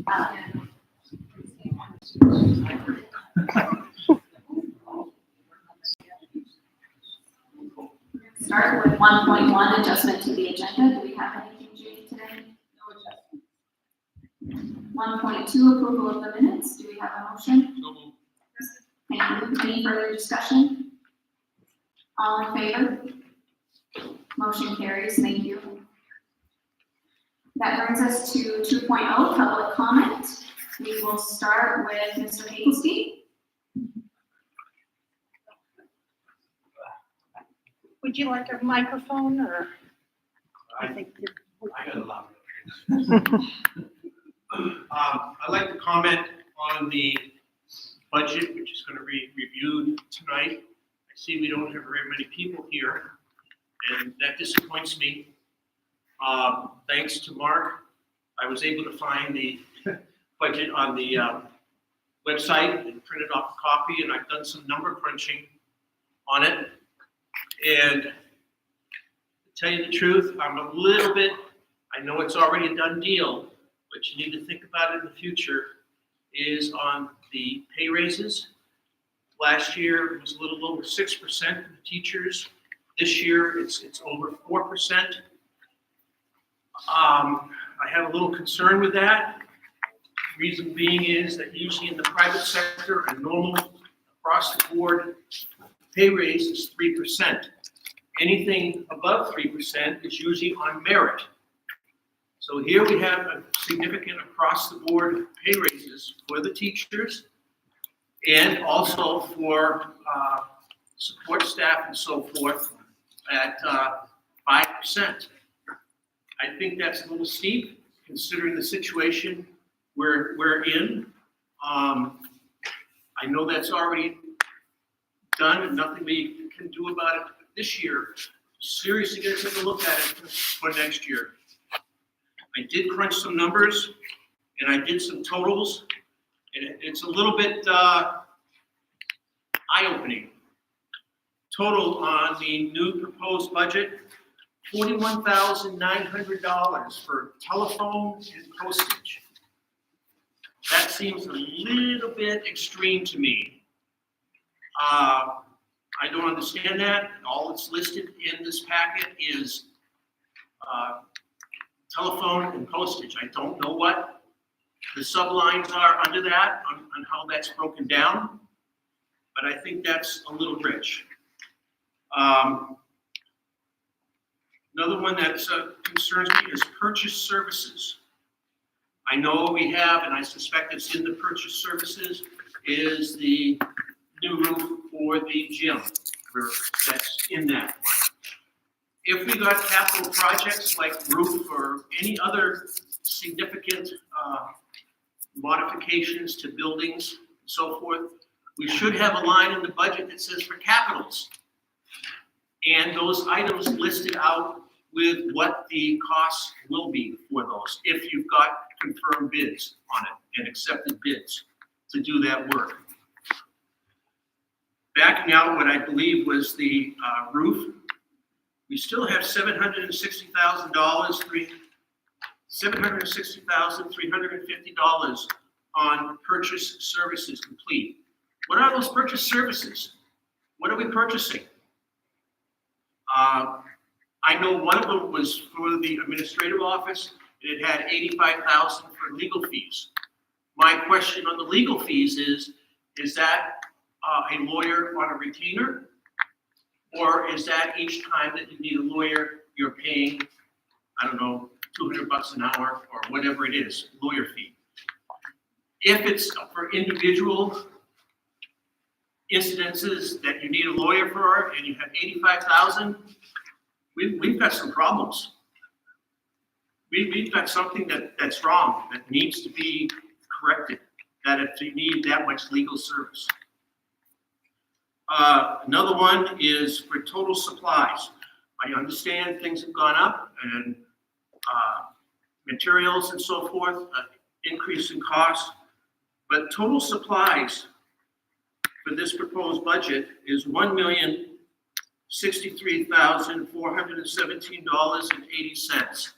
Start with 1.1, adjustment to the agenda. Do we have anything, Judy, today? No adjustment. 1.2, approval of the minutes. Do we have a motion? No. Thank you. Any further discussion? All in favor? Motion carries. Thank you. That brings us to 2.0, public comment. We will start with Mr. Hazelstein. Would you like a microphone, or? I think I got a lot I'd like to comment on the budget, which is going to be reviewed tonight. I see we don't have very many people here, and that disappoints me. Thanks to Mark, I was able to find the budget on the website and printed off a copy, and I've done some number crunching on it. And to tell you the truth, I'm a little bit, I know it's already a done deal, but you need to think about it in the future, is on the pay raises. Last year, it was a little over 6% for the teachers. This year, it's over 4%. I have a little concern with that. Reason being is that usually in the private sector, a normal across the board pay raise is 3%. Anything above 3% is usually on merit. So here we have a significant across the board pay raises for the teachers and also for support staff and so forth at 5%. I think that's a little steep considering the situation we're in. I know that's already done and nothing we can do about it this year. Seriously, gonna take a look at it for next year. I did crunch some numbers and I did some totals, and it's a little bit eye-opening. Total on the new proposed budget, $41,900 for telephone and postage. That seems a little bit extreme to me. I don't understand that. All that's listed in this packet is telephone and postage. I don't know what the sublines are under that, on how that's broken down, but I think that's a little rich. Another one that concerns me is purchase services. I know we have, and I suspect it's in the purchase services, is the new roof for the gym. That's in that one. If we got capital projects like roof or any other significant modifications to buildings and so forth, we should have a line in the budget that says for capitals. And those items listed out with what the costs will be for those, if you've got confirmed bids on it and accepted bids to do that work. Backing out what I believe was the roof, we still have $760,350 on purchase services complete. What are those purchase services? What are we purchasing? I know one of them was for the administrative office. It had $85,000 for legal fees. My question on the legal fees is that a lawyer on a retainer? Or is that each time that you need a lawyer, you're paying, I don't know, $200 an hour or whatever it is, lawyer fee? If it's for individual incidences that you need a lawyer for and you have $85,000, we've got some problems. We've got something that's wrong, that needs to be corrected, that if you need that much legal service. Another one is for total supplies. I understand things have gone up and materials and so forth, increase in cost, but total supplies for this proposed budget is $1,063,417.80.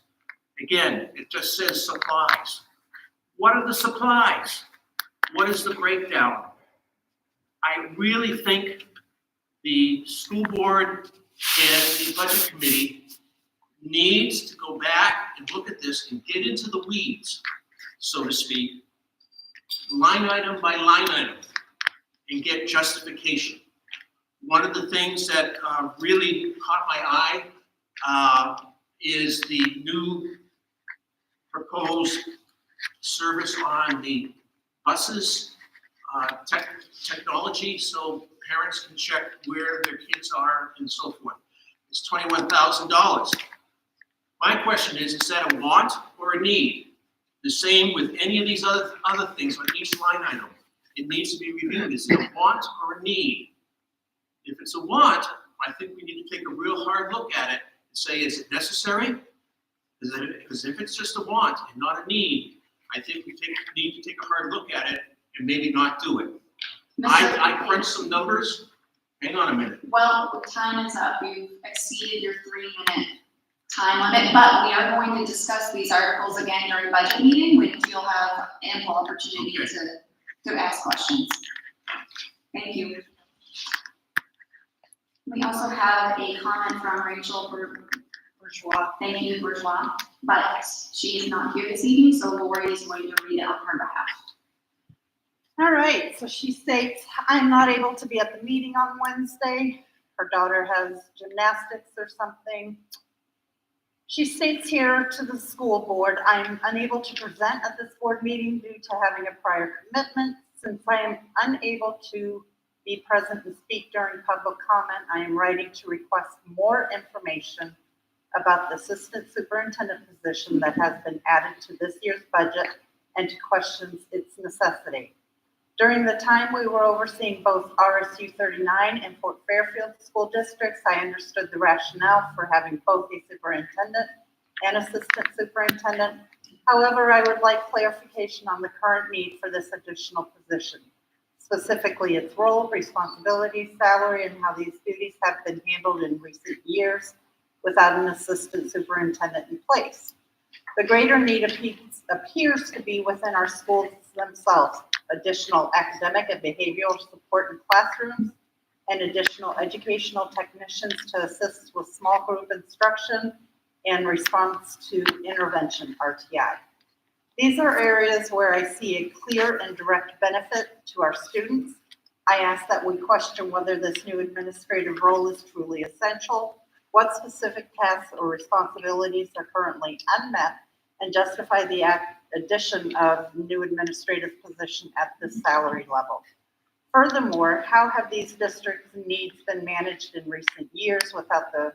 Again, it just says supplies. What are the supplies? What is the breakdown? I really think the school board and the budget committee needs to go back and look at this and get into the weeds, so to speak, line item by line item, and get justification. One of the things that really caught my eye is the new proposed service on the buses, technology, so parents can check where their kids are and so forth. It's $21,000. My question is that a want or a need? The same with any of these other things on each line item. It needs to be reviewed. Is it a want or a need? If it's a want, I think we need to take a real hard look at it and say, is it necessary? Because if it's just a want and not a need, I think we need to take a hard look at it and maybe not do it. I crunched some numbers. Hang on a minute. Well, time is up. You've exceeded your 3-minute time limit, but we are going to discuss these articles again during budget meeting, which you'll have ample opportunity to ask questions. Thank you. We also have a comment from Rachel Bourgeois. Thank you, Bourgeois. But she is not here this evening, so Lori is going to read it on her behalf. All right, so she states, I'm not able to be at the meeting on Wednesday. Her daughter has gymnastics or something. She states here to the school board, I'm unable to present at this board meeting due to having a prior commitment. Since I am unable to be present and speak during public comment, I am writing to request more information about the assistant superintendent position that has been added to this year's budget and to questions its necessity. During the time we were overseeing both RSU39 and Fort Fairfield school districts, I understood the rationale for having both a superintendent and assistant superintendent. However, I would like clarification on the current need for this additional position, specifically its role, responsibilities, salary, and how these duties have been handled in recent years without an assistant superintendent in place. The greater need appears to be within our schools themselves. Additional academic and behavioral support in classrooms, and additional educational technicians to assist with small group instruction and response to intervention, RTI. These are areas where I see a clear and direct benefit to our students. I ask that we question whether this new administrative role is truly essential, what specific tasks or responsibilities are currently unmet, and justify the addition of new administrative position at this salary level. Furthermore, how have these districts' needs been managed in recent years without the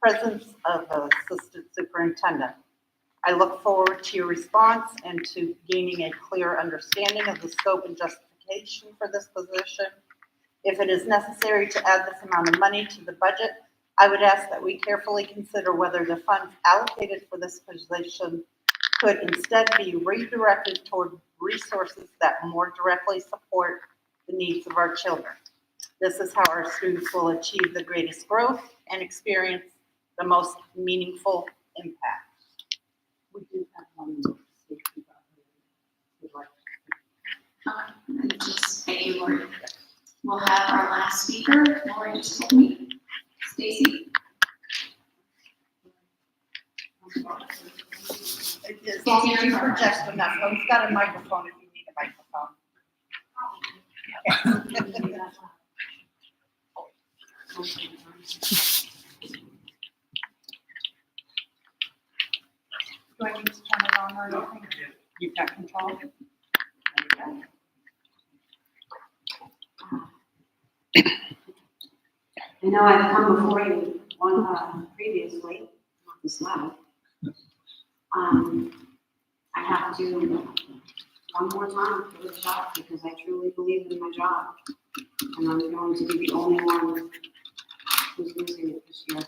presence of an assistant superintendent? I look forward to your response and to gaining a clear understanding of the scope and justification for this position. If it is necessary to add this amount of money to the budget, I would ask that we carefully consider whether the funds allocated for this position could instead be redirected toward resources that more directly support the needs of our children. This is how our students will achieve the greatest growth and experience the most meaningful impact. We do have one more safety Thank you, Lori. We'll have our last speaker, Lori just told me. Stacy? As long as you project enough. Oh, he's got a microphone if you need a microphone. Do I need to turn it on or anything? You've got control? I know I've come before you previously, not this loud. I have to one more time give it a shot because I truly believe in my job. And I'm going to be the only one who's losing it this year.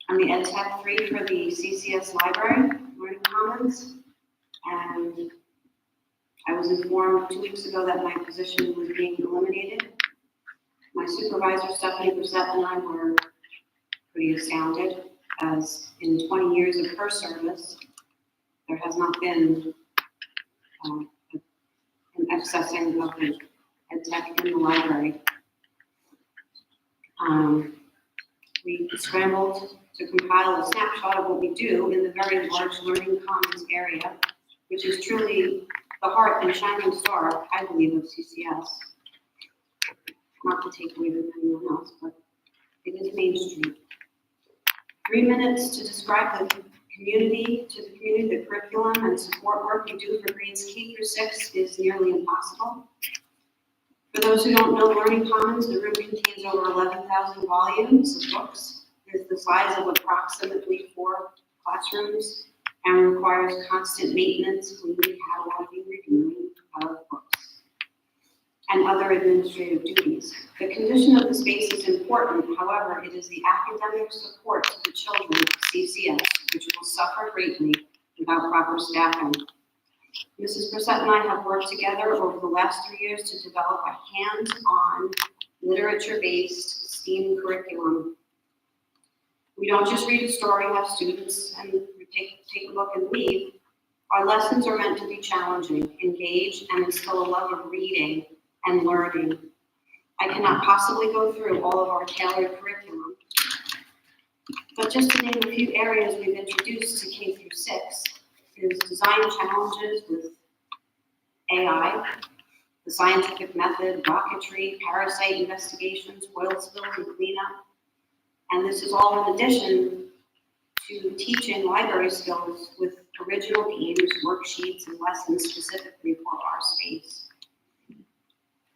I'm the Ed Tech 3 for the CCS Library, Learning Commons. And I was informed 2 weeks ago that my position was being eliminated. My supervisor, Stephanie Brissette, and I were pretty astounded. as in 20 years of her service, there has not been an accessing of the ed tech in the library. We scrambled to compile a snapshot of what we do in the very large learning commons area, which is truly the heart and shining star, I believe, of CCS. Not to take away from anyone else, but it is Main Street. 3 minutes to describe the community, the curriculum and support work we do for grades K through 6 is nearly impossible. For those who don't know Learning Commons, the room contains over 11,000 volumes of books. It is the size of approximately 4 classrooms and requires constant maintenance, cleaning, cataloging, reviewing of books, and other administrative duties. The condition of the space is important, however, it is the academic support to the children of CCS which will suffer greatly without proper staffing. Mrs. Brissette and I have worked together over the last 3 years to develop a hands-on, literature-based STEAM curriculum. We don't just read a story, have students, and take a look and leave. Our lessons are meant to be challenging, engage, and instill a love of reading and learning. I cannot possibly go through all of our tailored curriculum, but just to name a few areas we've introduced to K through 6 is design challenges with AI, the scientific method, rocketry, parasite investigations, oil spills and cleanup. And this is all in addition to teaching library skills with original games, worksheets, and lessons specifically for our space.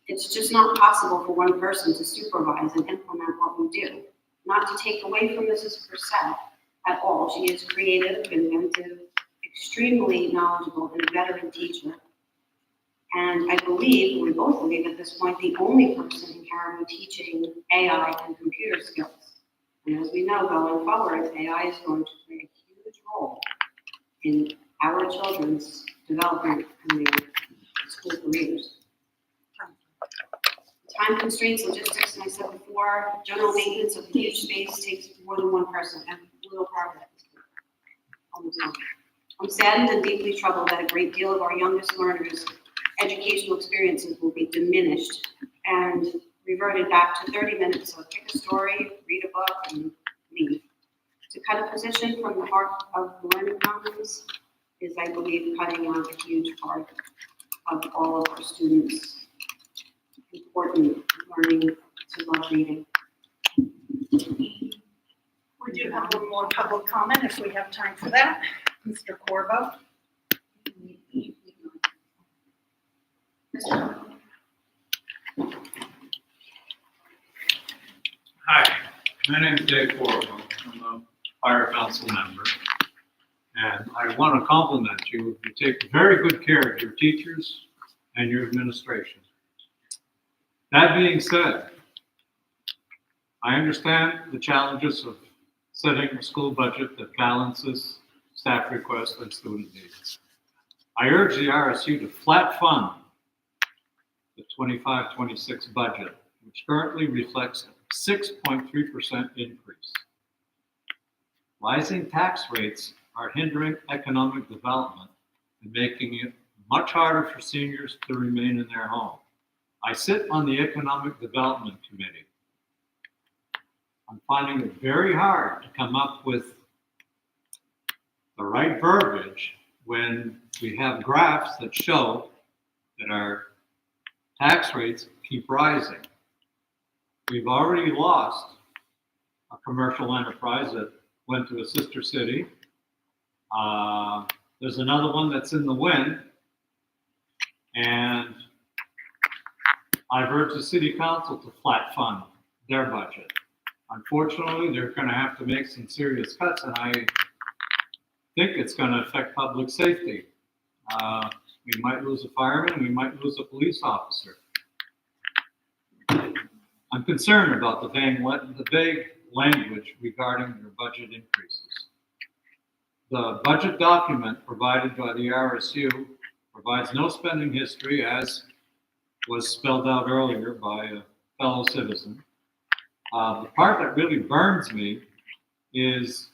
It's just not possible for one person to supervise and implement what we do. Not to take away from Mrs. Brissette at all. She is creative, inventive, extremely knowledgeable, and a veteran teacher. And I believe, we both believe at this point, the only person in Caribou teaching AI and computer skills. And as we know, going forward, AI is going to play a huge role in our children's development and their school careers. Time constraints, logistics, and I said before, general maintenance of the huge space takes more than one person. I'm a little proud of that. Almost done. I'm saddened and deeply troubled that a great deal of our youngest learners' educational experiences will be diminished and reverted back to 30 minutes of pick a story, read a book, and leave. To cut a position from the heart of the Learning Commons is, I believe, cutting out a huge part of all of our students' important learning to love reading. We do have one more public comment if we have time for that. Mr. Corvo. Mr. Hi, my name is Dave Corvo. I'm a fire council member. And I want to compliment you. You take very good care of your teachers and your administration. That being said, I understand the challenges of setting a school budget that balances staff requests and student needs. I urge the RSU to flat fund the 25-26 budget, which currently reflects a 6.3% increase. Rising tax rates are hindering economic development and making it much harder for seniors to remain in their home. I sit on the Economic Development Committee. I'm finding it very hard to come up with the right verbiage when we have graphs that show that our tax rates keep rising. We've already lost a commercial enterprise that went to a sister city. There's another one that's in the wind, and I've urged the city council to flat fund their budget. Unfortunately, they're going to have to make some serious cuts, and I think it's going to affect public safety. We might lose a fireman, we might lose a police officer. I'm concerned about the vague language regarding your budget increases. The budget document provided by the RSU provides no spending history, as was spelled out earlier by a fellow citizen. The part that really burns me is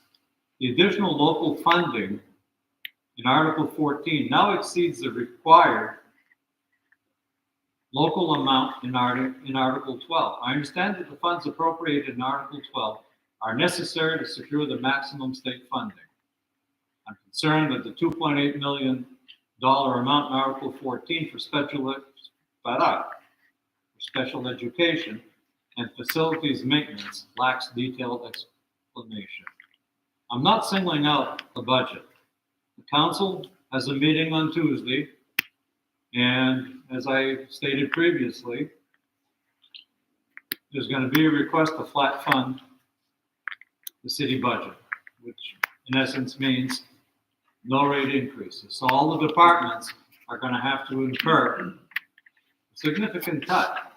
The additional local funding in Article 14 now exceeds the required local amount in Article 12. I understand that the funds appropriated in Article 12 are necessary to secure the maximum state funding. I'm concerned that the $2.8 million amount in Article 14 for special education and facilities maintenance lacks detailed explanation. I'm not singling out the budget. The council has a meeting on Tuesday, and as I stated previously, there's going to be a request to flat fund the city budget, which in essence means no rate increases. So all the departments are going to have to incur a significant cut.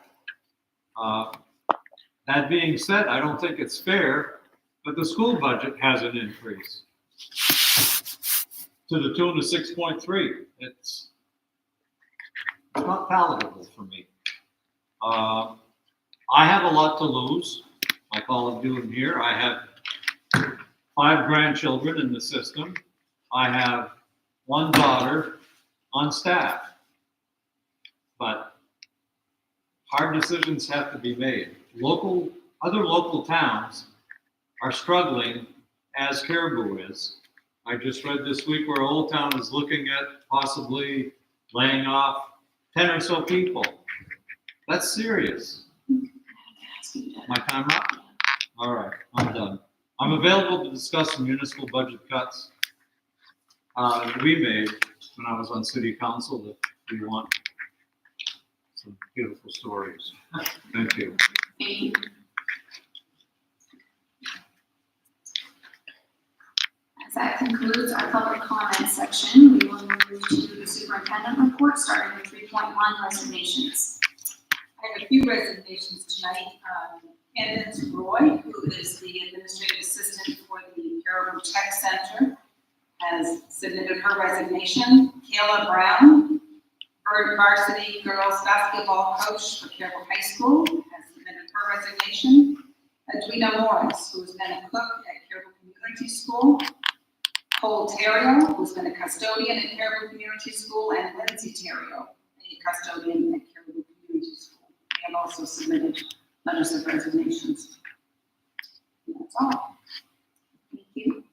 That being said, I don't think it's fair that the school budget has an increase to the tune of 6.3. It's not palatable for me. I have a lot to lose, like all of you in here. I have 5 grandchildren in the system. I have 1 daughter on staff. But hard decisions have to be made. Other local towns are struggling as Caribou is. I just read this week where Old Town is looking at possibly laying off 10 or so people. That's serious. My time up? All right, I'm done. I'm available to discuss some municipal budget cuts that we made when I was on city council if you want some beautiful stories. Thank you. Thank you. As that concludes our public comment section, we will move to the superintendent report, starting with 3.1 resignations. I have a few resignations tonight. Candace Roy, who is the administrative assistant for the Caribou Tech Center, has submitted her resignation. Kayla Brown, varsity girls basketball coach for Caribou High School, has submitted her resignation. Edwina Morris, who has been a cook at Caribou Community School. Cole Terrio, who's been a custodian at Caribou Community School, and Lindsay Terrio, a custodian at Caribou Community School. They have also submitted letters of resignations. And that's all. Thank you.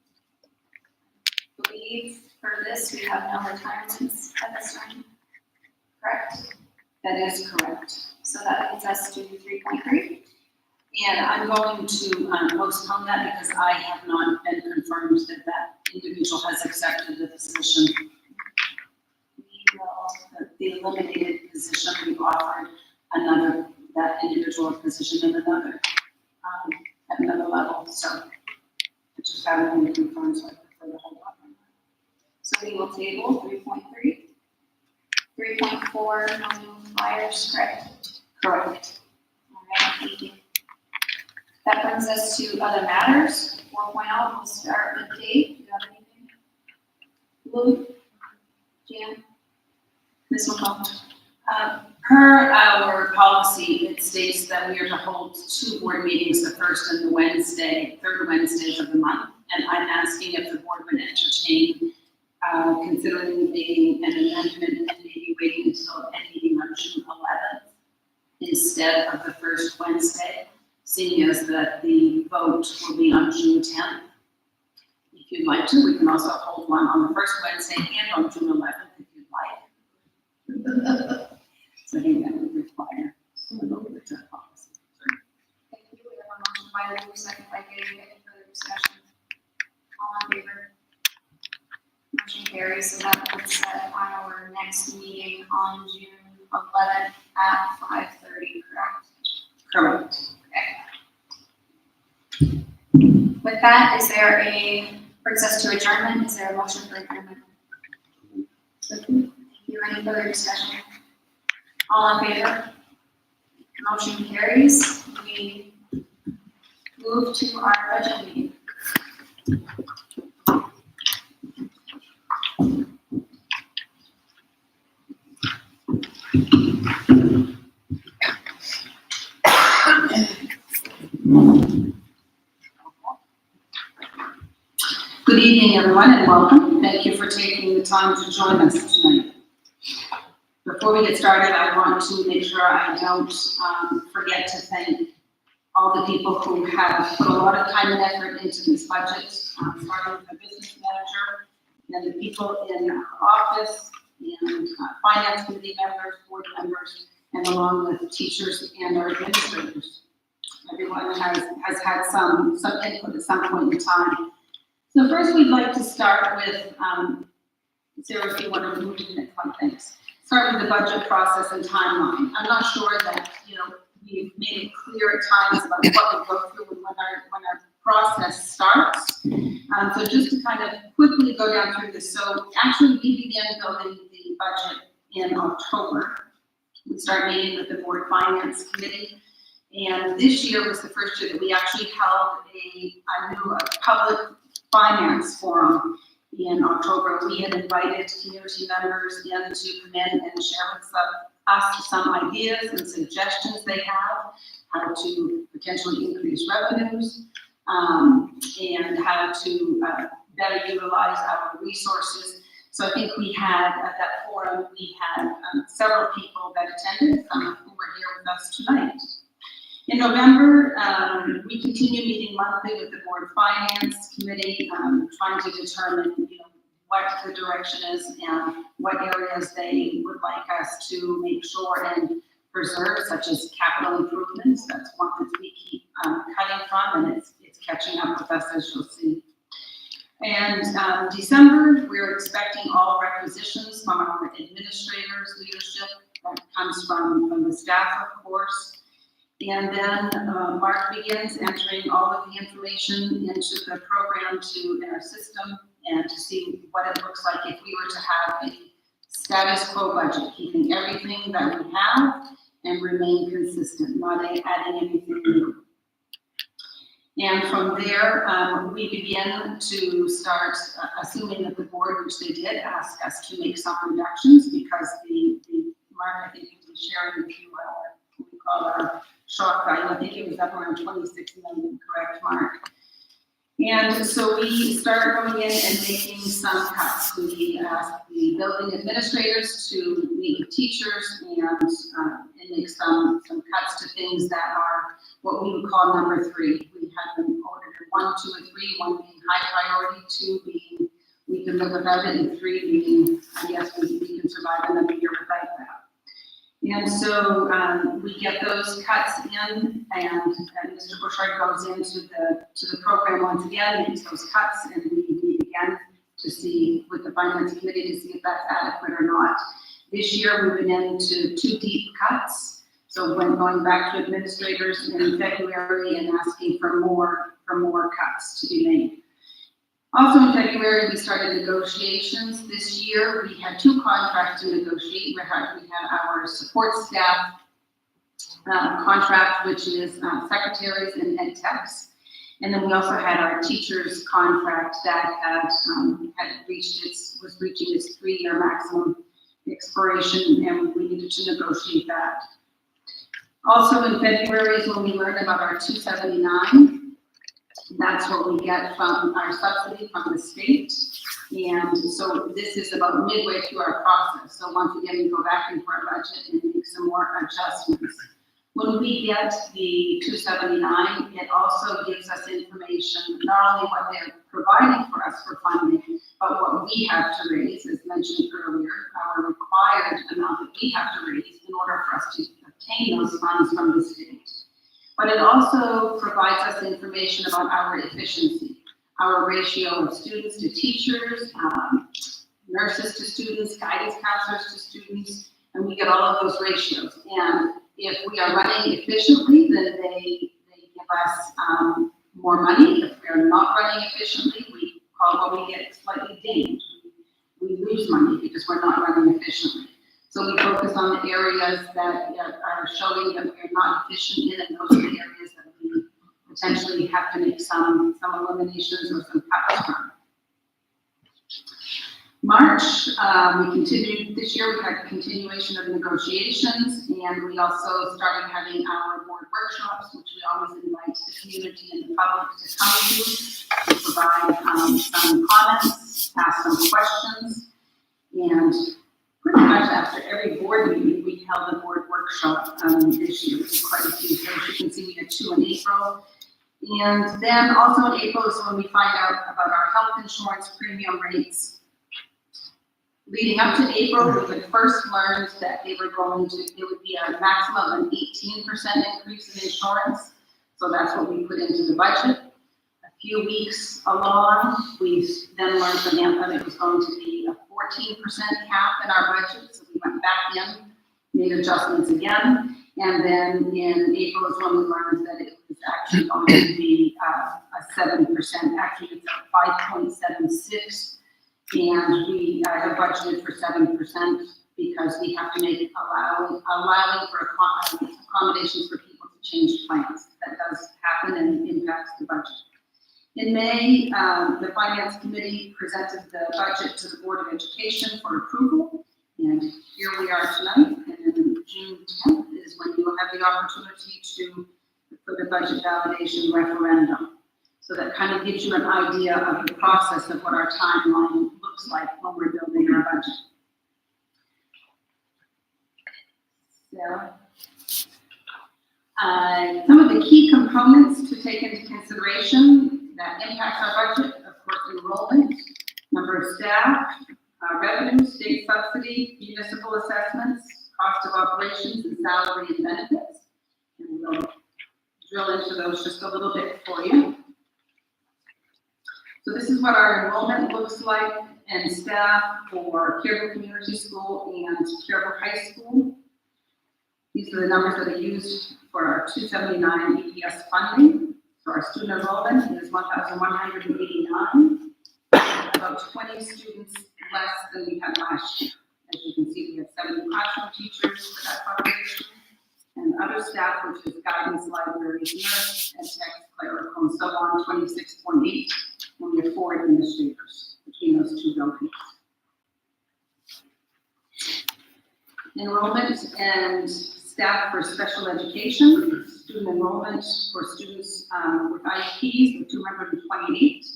I believe for this, we have no retirements at this time, correct? That is correct. So that leads us to 3.3. And I'm going to postpone that because I have not been confirmed that that individual has accepted the position. We will, The eliminated position, we've offered that individual a position in another, at another level. So I just haven't been confirmed, so I prefer to hold on. so we will table 3.3. 3.4, no flyers, correct? Correct. All right, thank you. That brings us to other matters. 4.0, we'll start with Dave. Do you have anything? Lou? Jan? Ms. McComb? Per our policy, it states that we are to hold 2 board meetings, the first and the third Wednesdays of the month. And I'm asking if the board would entertain considering an amendment and maybe waiting until a meeting on June 11th instead of the first Wednesday, seeing as that the vote will be on June 10th. If you'd like to, we can also hold one on the first Wednesday and on June 11th if you'd like. So I think that would require a little bit of policy. Thank you. We have a motion by Lou, second by Dave. Any further discussion? All in favor? Motion carries. So that would set our next meeting on June 11th at 5:30, correct? Correct. Okay. With that, brings us to adjournment. Is there a motion for adjournment? Thank you. Any further discussion? All in favor? Motion carries. We move to our budget meeting. evening, everyone, and welcome. Thank you for taking the time to join us tonight. Before we get started, I want to make sure I don't forget to thank all the people who have put a lot of time and effort into this budget, starting with the business manager, and the people in our office, and finance committee members, board members, and along with teachers and our administrators. Everyone has had some input at some point in time. So first, we'd like to start with, Sarah, if you want to move to the next one, thanks. Start with the budget process and timeline. I'm not sure that, we've made it clear at times about what we go through when our process starts. So just to kind of quickly go down through this. So actually, we began building the budget in October. We started meeting with the board finance committee. And this year was the first year that we actually held a public finance forum in October. We had invited community members in to come in and share with us some ideas and suggestions they have, how to potentially increase revenues, and how to better utilize our resources. So I think we had, at that forum, we had several people that attended, some of whom are here with us tonight. In November, we continue meeting monthly with the board finance committee, trying to determine, what the direction is and what areas they would like us to make sure and preserve, such as capital improvements. That's one that we keep cutting from, and it's catching up with us, as you'll see. And December, we're expecting all requisitions from our administrators, leadership, that comes from the staff, of course. And then Mark begins entering all of the information into the program in our system, and to see what it looks like if we were to have a status quo budget, keeping everything that we have and remain consistent, not adding anything new. And from there, we begin to start assuming that the board, which they did, ask us to make some reductions, because the Mark, I think he was sharing with you what we call our shock value. I think it was up around 26 million, correct, Mark? And so we start going in and making some cuts. We ask the building administrators to meet with teachers and make some cuts to things that are what we would call number 3. We have them ordered 1, 2, and 3, 1 being high priority, 2 being we can live without it, and 3 being, I guess, we can survive another year without that. And so we get those cuts in, and Mr. Bushard goes into the program once again, makes those cuts, and we meet again to see with the finance committee to see if that's adequate or not. This year we went into 2 deep cuts, so when going back to administrators in February and asking for more cuts to be made. Also in February, we started negotiations. This year, we had 2 contracts to negotiate. We had our support staff contract, which is secretaries and ed techs. And then we also had our teachers contract that was reaching its 3-year maximum expiration, and we needed to negotiate that. Also in February is when we learned about our 279. That's what we get from our subsidy from the state. And so this is about midway through our process. So once again, we go back into our budget and make some more adjustments. When we get the 279, it also gives us information, not only what they're providing for us for funding, but what we have to raise, as mentioned earlier, our required amount that we have to raise in order for us to obtain those funds from the state. But it also provides us information about our efficiency, our ratio of students to teachers, nurses to students, guidance counselors to students, and we get all of those ratios. And if we are running efficiently, then they give us more money. If we are not running efficiently, we call what we get slightly dinged. We lose money because we're not running efficiently. So we focus on the areas that are showing that we're not efficient in, and those are the areas that we potentially have to make some eliminations or some cuts from. March, we continued, this year we had continuation of negotiations, and we also started having our board workshops, which we always invite the community and the public to come to provide some comments, ask some questions, and pretty much after every board meeting, we held a board workshop this year, which is quite a few. So as you can see, we had 2 in April. And then also in April is when we find out about our health insurance premium rates. Leading up to April, we had first learned that they were going to, it would be a maximum of an 18% increase in insurance. So that's what we put into the budget. A few weeks along, we then learned from them that it was going to be a 14% cap in our budget. So we went back in, made adjustments again. And then in April is when we learned that it was actually going to be a 7%, actually it's a 5.76. And we have budgeted for 7% because we have to make allowing for accommodations for people to change plans. That does happen and impacts the budget. In May, the Finance Committee presented the budget to the Board of Education for approval. And here we are tonight, and then June 10th is when you will have the opportunity for the budget validation referendum. So that kind of gives you an idea of the process of what our timeline looks like when we're building our budget. Sarah? Some of the key components to take into consideration that impact our budget, of course, enrollment, number of staff, revenue, state subsidy, municipal assessments, cost of operations, and salary and benefits. And we'll drill into those just a little bit for you. So this is what our enrollment looks like and staff for Caribou Community School and Caribou High School. These are the numbers that are used for our 279 EPS funding. So our student enrollment is 1,189, about 20 students less than we had last year. As you can see, we have 70 classroom teachers for that population, and other staff, which is guidance, library, nurse, and text, clerical, and so on, 26.8, and we have 4 administrators between those 2 buildings. Enrollment and staff for special education, student enrollment for students with IEPs with 228.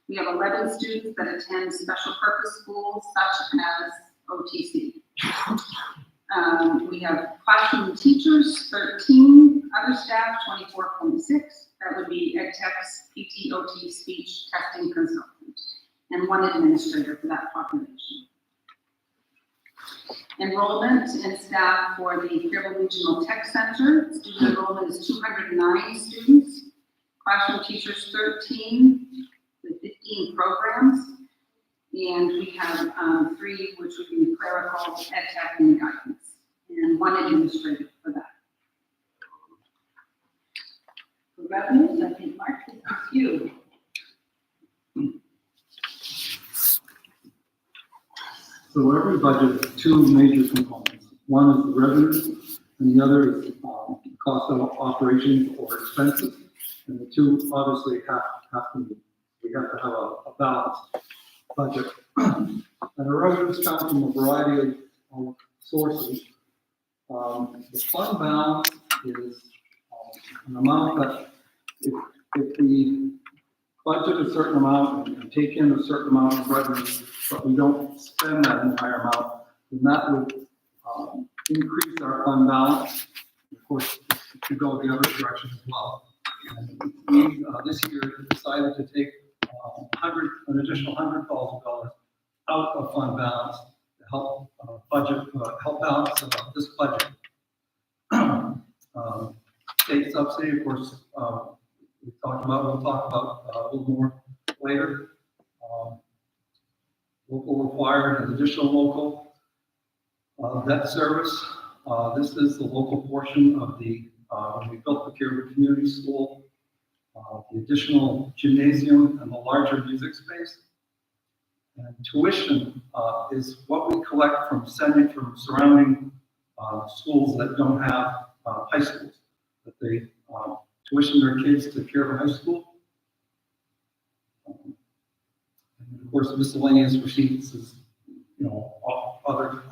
We have 11 students that attend special purpose schools such as OTC. We have classroom teachers, 13, other staff, 24.6. That would be ed techs, PT, OT, speech, testing consultant, and 1 administrator for that population. Enrollment and staff for the Caribou Regional Tech Center. Student enrollment is 209 students. Classroom teachers, 13, with 15 programs. And we have 3, which would be clerical, ed tech, and guidance, and 1 administrator for that. For revenues, I think, Mark, this is you. So every budget has 2 major components. One is the revenue, and the other is cost of operations or expenses. And the 2 obviously we have to have a balanced budget. And our revenues come from a variety of sources. The fund balance is an amount that if we budget a certain amount and take in a certain amount of revenue, but we don't spend that entire amount, then that would increase our fund balance. Of course, it could go the other direction as well. And we, this year, decided to take an additional $100,000 out of fund balance to help help balance this budget. State subsidy, of course, we'll talk about a little more later. Local required, an additional local debt service. This is the local portion of the, when we built the Caribou Community School, the additional gymnasium and the larger music space. And tuition is what we collect from surrounding schools that don't have high schools, that they tuition their kids to Caribou High School. And of course, miscellaneous receipts is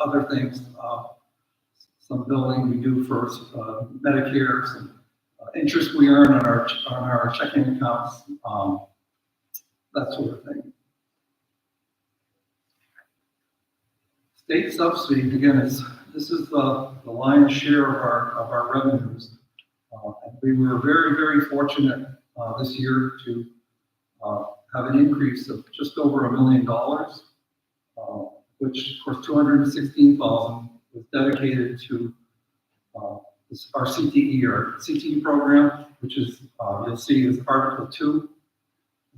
other things, some billing we do for Medicare, some interest we earn on our checking accounts, that sort of thing. State subsidy, again, this is the lion's share of our revenues. And we were very, very fortunate this year to have an increase of just over $1 million, which of course 216,000 was dedicated to our CTE program, which is, you'll see is Article 2.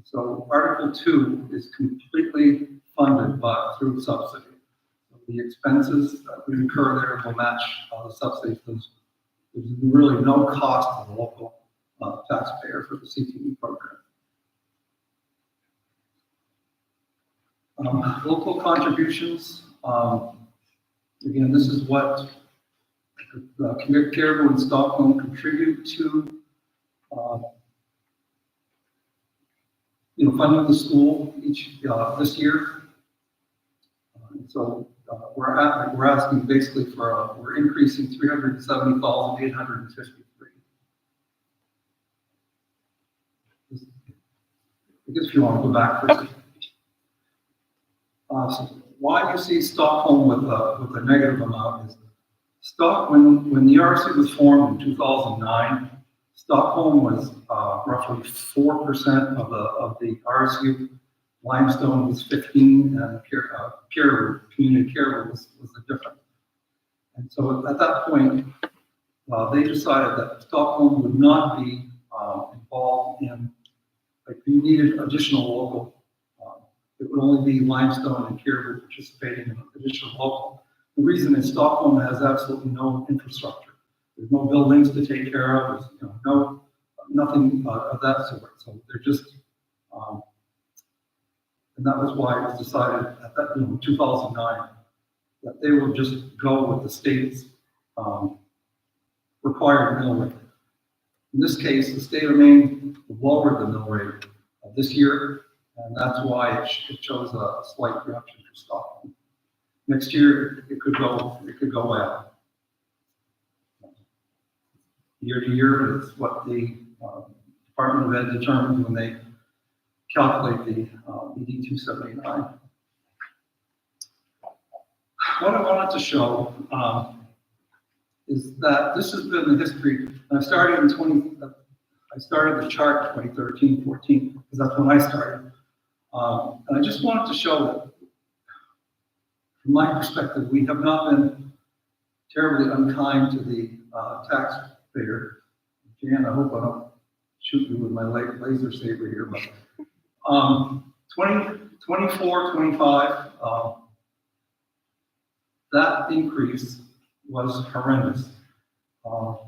So Article 2 is completely funded through subsidy. So the expenses that we incur there will match the subsidies. There's really no cost to the local taxpayer for the CTE program. Local contributions, again, this is what Caribou and Stockholm contribute to, funding the school this year. So we're asking basically we're increasing 370,853. I guess if you want to go back for a second. So why you see Stockholm with a negative amount is when the RSU was formed in 2009, Stockholm was roughly 4% of the RSU. Limestone was 15, and community care was the difference. And so at that point, they decided that Stockholm would not be involved in, like, you needed additional local. It would only be Limestone and Caribou participating in additional local. The reason is Stockholm has absolutely no infrastructure. There's no buildings to take care of. There's nothing of that sort. So they're just, and that was why it was decided at that, in 2009, that they would just go with the state's required mill rate. In this case, the state of Maine lowered the mill rate this year, and that's why it shows a slight reduction for Stockholm. Next year, it could go up. Year to year is what the Department of Ed determines when they calculate the ED 279. What I wanted to show is that this has been the history. I started the chart in 2013, 14, because that's when I started. And I just wanted to show that, from my perspective, we have not been terribly unkind to the taxpayer. Jan, I hope I don't shoot you with my laser saber here, but 24, 25, that increase was horrendous. And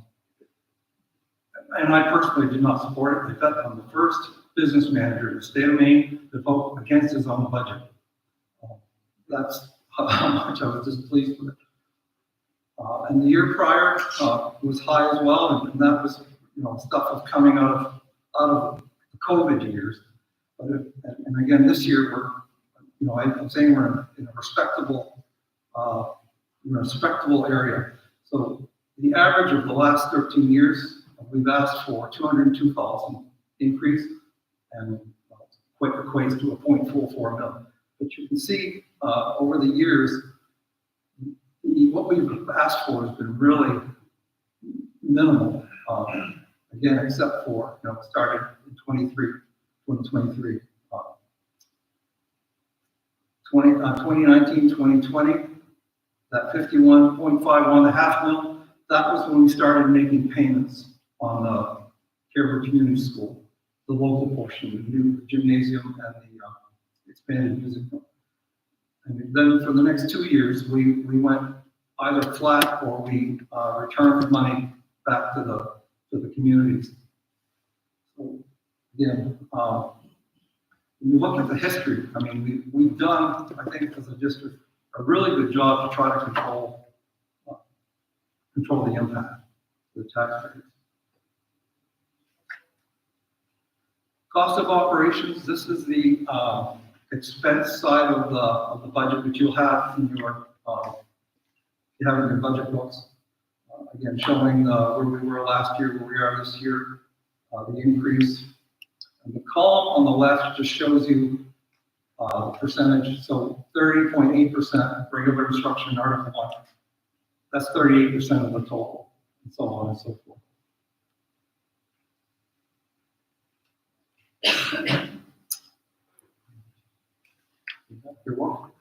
I personally did not support it. In fact, I'm the first business manager in the state of Maine to vote against his own budget. That's how much I was displeased with it. And the year prior was high as well, and that was, stuff was coming out of the COVID years. But and again, this year I'm saying we're in a respectable area. So the average of the last 13 years, we've asked for 202,000 increase, and equates to a 0.44 million. But you can see over the years, what we've asked for has been really minimal. Again, except for, it started in 2023. 2019, 2020, that 51.51, the half mil, that was when we started making payments on the Caribou Community School, the local portion, the new gymnasium and the expanded music room. And then for the next 2 years, we went either flat or we returned money back to the communities. So again, when you look at the history, I mean, we've done, I think, as a district, a really good job to try to control the impact of the taxpayers. Cost of operations, this is the expense side of the budget, which you'll have in your, you have in your budget books. Again, showing where we were last year, where we are this year, the increase. And the column on the left just shows you the percentage. So 30.8% regular instruction, Article 1. That's 38% of the total, and so on and so forth. You're welcome.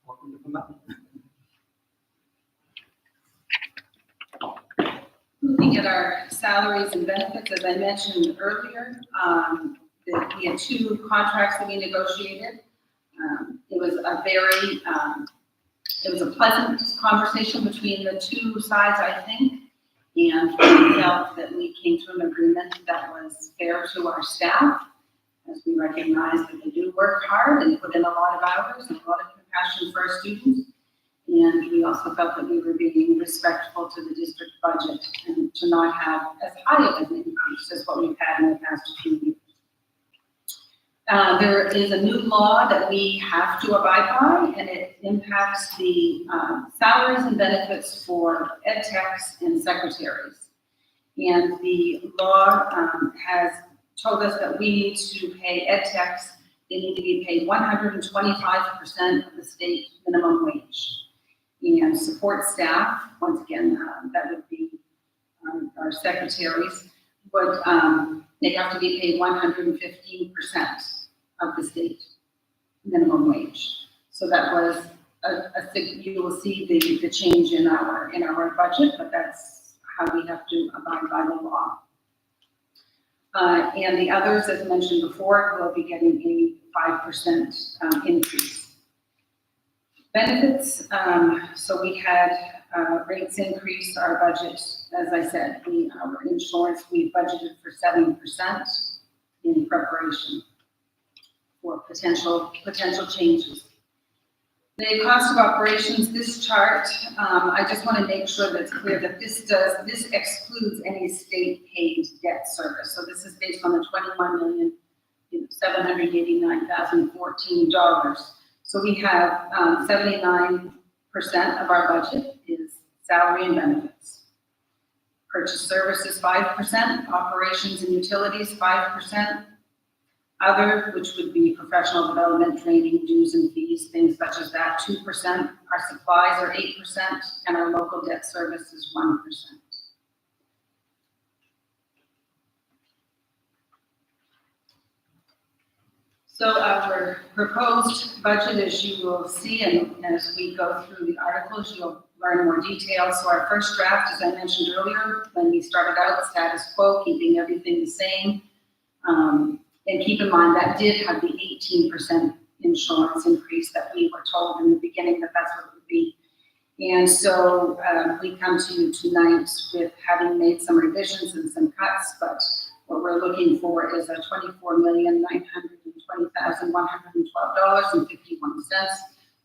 Welcome to come out. Looking at our salaries and benefits, as I mentioned earlier, we had 2 contracts that we negotiated. It was a pleasant conversation between the 2 sides, I think, and we felt that we came to an agreement that was fair to our staff, as we recognize that they do work hard and put in a lot of hours and a lot of compassion for our students. And we also felt that we were being respectful to the district budget and to not have as high of an increase as what we've had in the past few years. There is a new law that we have to abide by, and it impacts the salaries and benefits for ed techs and secretaries. And the law has told us that we need to pay ed techs, they need to be paid 125% of the state minimum wage. And support staff, once again, that would be our secretaries, would they have to be paid 115% of the state minimum wage. So that was you will see the change in our budget, but that's how we have to abide by the law. And the others, as mentioned before, will be getting a 5% increase. Benefits, so we had rates increase our budget. As I said, our insurance, we budgeted for 7% in preparation for potential changes. The cost of operations, this chart, I just want to make sure that it's clear that this excludes any state paid debt service. So this is based on the $21,789,014. So we have 79% of our budget is salary and benefits. Purchase services 5%, operations and utilities 5%, other, which would be professional development, training, dues and fees, things such as that, 2%. Our supplies are 8%, and our local debt service is 1%. So our proposed budget, as you will see, and as we go through the articles, you'll learn more details. So our first draft, as I mentioned earlier, when we started out, status quo, keeping everything the same. And keep in mind, that did have the 18% insurance increase that we were told in the beginning that that's what it would be. And so we come to you tonight with having made some revisions and some cuts, but what we're looking for is a $24,920,112.51,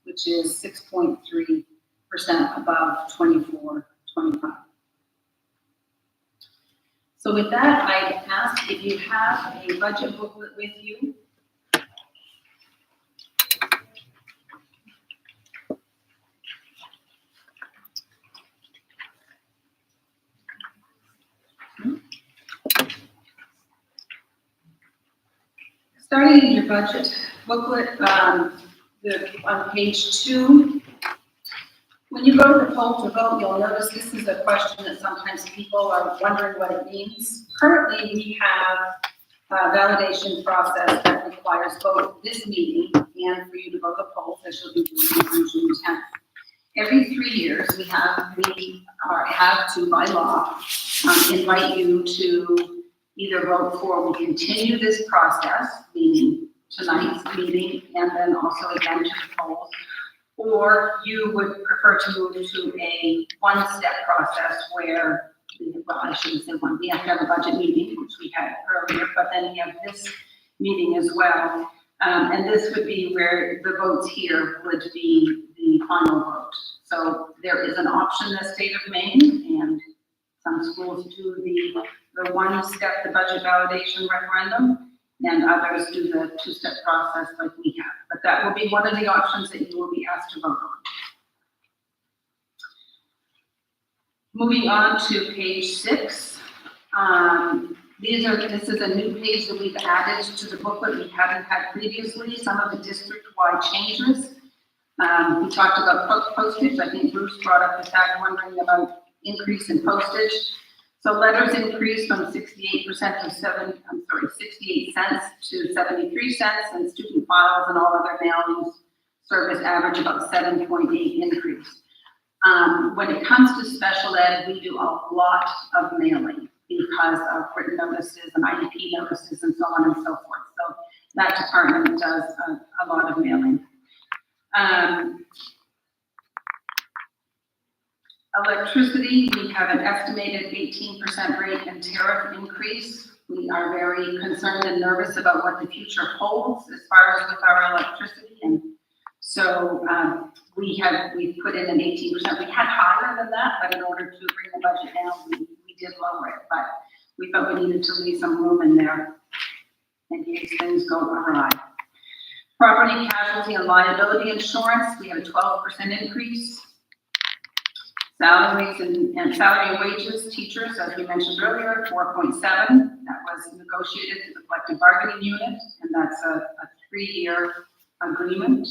which is 6.3% above 24-25. So with that, I'd ask if you have a budget booklet with you. Starting in your budget booklet, on page 2, when you go to the poll to vote, you'll notice this is a question that sometimes people are wondering what it means. Currently, we have a validation process that requires both this meeting and for you to vote the polls, as you'll be doing on June 10th. Every 3 years, we have to, by law, invite you to either vote for, we continue this process, meaning tonight's meeting, and then also again to the polls, or you would prefer to move to a one-step process where, well, I shouldn't say one, we have to have a budget meeting, which we had earlier, but then we have this meeting as well. And this would be where the votes here would be the final vote. So there is an option in the state of Maine, and some schools do the one step, the budget validation referendum, and others do the two-step process like we have. But that will be one of the options that you will be asked to vote on. Moving on to page 6. This is a new page that we've added to the booklet we haven't had previously, some of the district-wide changes. We talked about postage. I think Bruce brought up the fact, wondering about increase in postage. So letters increased from 68% to 68 cents to 73 cents, and student files and all other mailings service average about 7.8 increase. When it comes to special ed, we do a lot of mailing because of written notices and IEP notices and so on and so forth. So that department does a lot of mailing. Electricity, we have an estimated 18% rate and tariff increase. We are very concerned and nervous about what the future holds as far as with our electricity. And so we've put in an 18%. We had higher than that, but in order to bring the budget down, we did lower it. But we felt we needed to leave some room in there in case things go awry. Property, casualty, and liability insurance, we have a 12% increase. Salaries and salary and wages, teachers, as we mentioned earlier, 4.7. That was negotiated through the collective bargaining unit, and that's a 3-year agreement.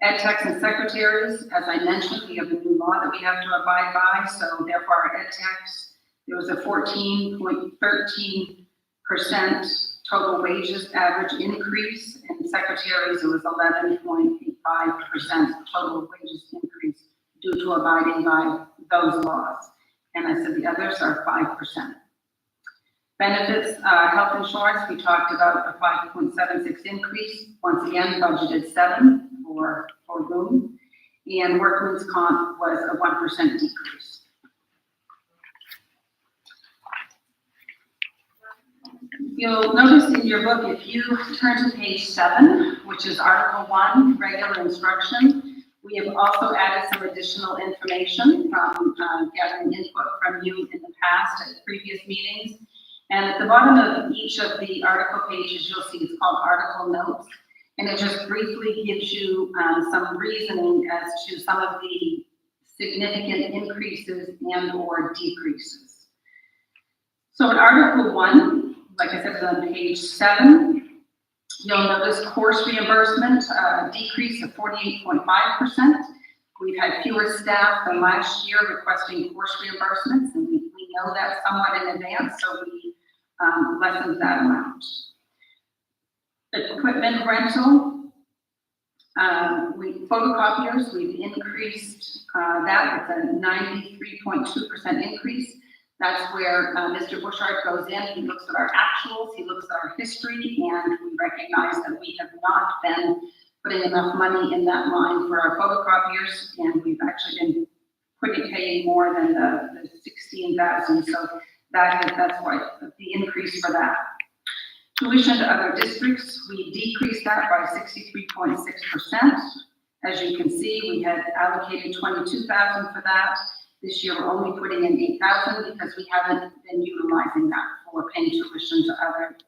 Ed techs and secretaries, as I mentioned, we have a new law that we have to abide by, so therefore our ed techs, there was a 14.13% total wages average increase, and secretaries, it was 11.85% total wages increase due to abiding by those laws. And I said the others are 5%. Benefits, health insurance, we talked about a 5.76 increase, once again budgeted 7 for room, and workman's comp was a 1% decrease. You'll notice in your book, if you turn to page 7, which is Article 1, regular instruction, we have also added some additional information from gathering input from you in the past at previous meetings. And at the bottom of each of the article pages, you'll see it's called Article Notes. And it just briefly gives you some reasoning as to some of the significant increases and or decreases. So in Article 1, like I said, it's on page 7. You'll notice course reimbursement, decrease of 48.5%. We've had fewer staff than last year requesting course reimbursements, and we know that somewhat in advance, so we lessened that amount. Equipment rental, photocopiers, we've increased that with a 93.2% increase. That's where Mr. Bushard goes in, he looks at our actuals, he looks at our history, and we recognize that we have not been putting enough money in that line for our photocopiers, and we've actually been paying more than the 16,000. So that's why the increase for that. Tuition to other districts, we decreased that by 63.6%. As you can see, we had allocated 22,000 for that. This year, we're only putting in 8,000 because we haven't been utilizing that for paying tuition to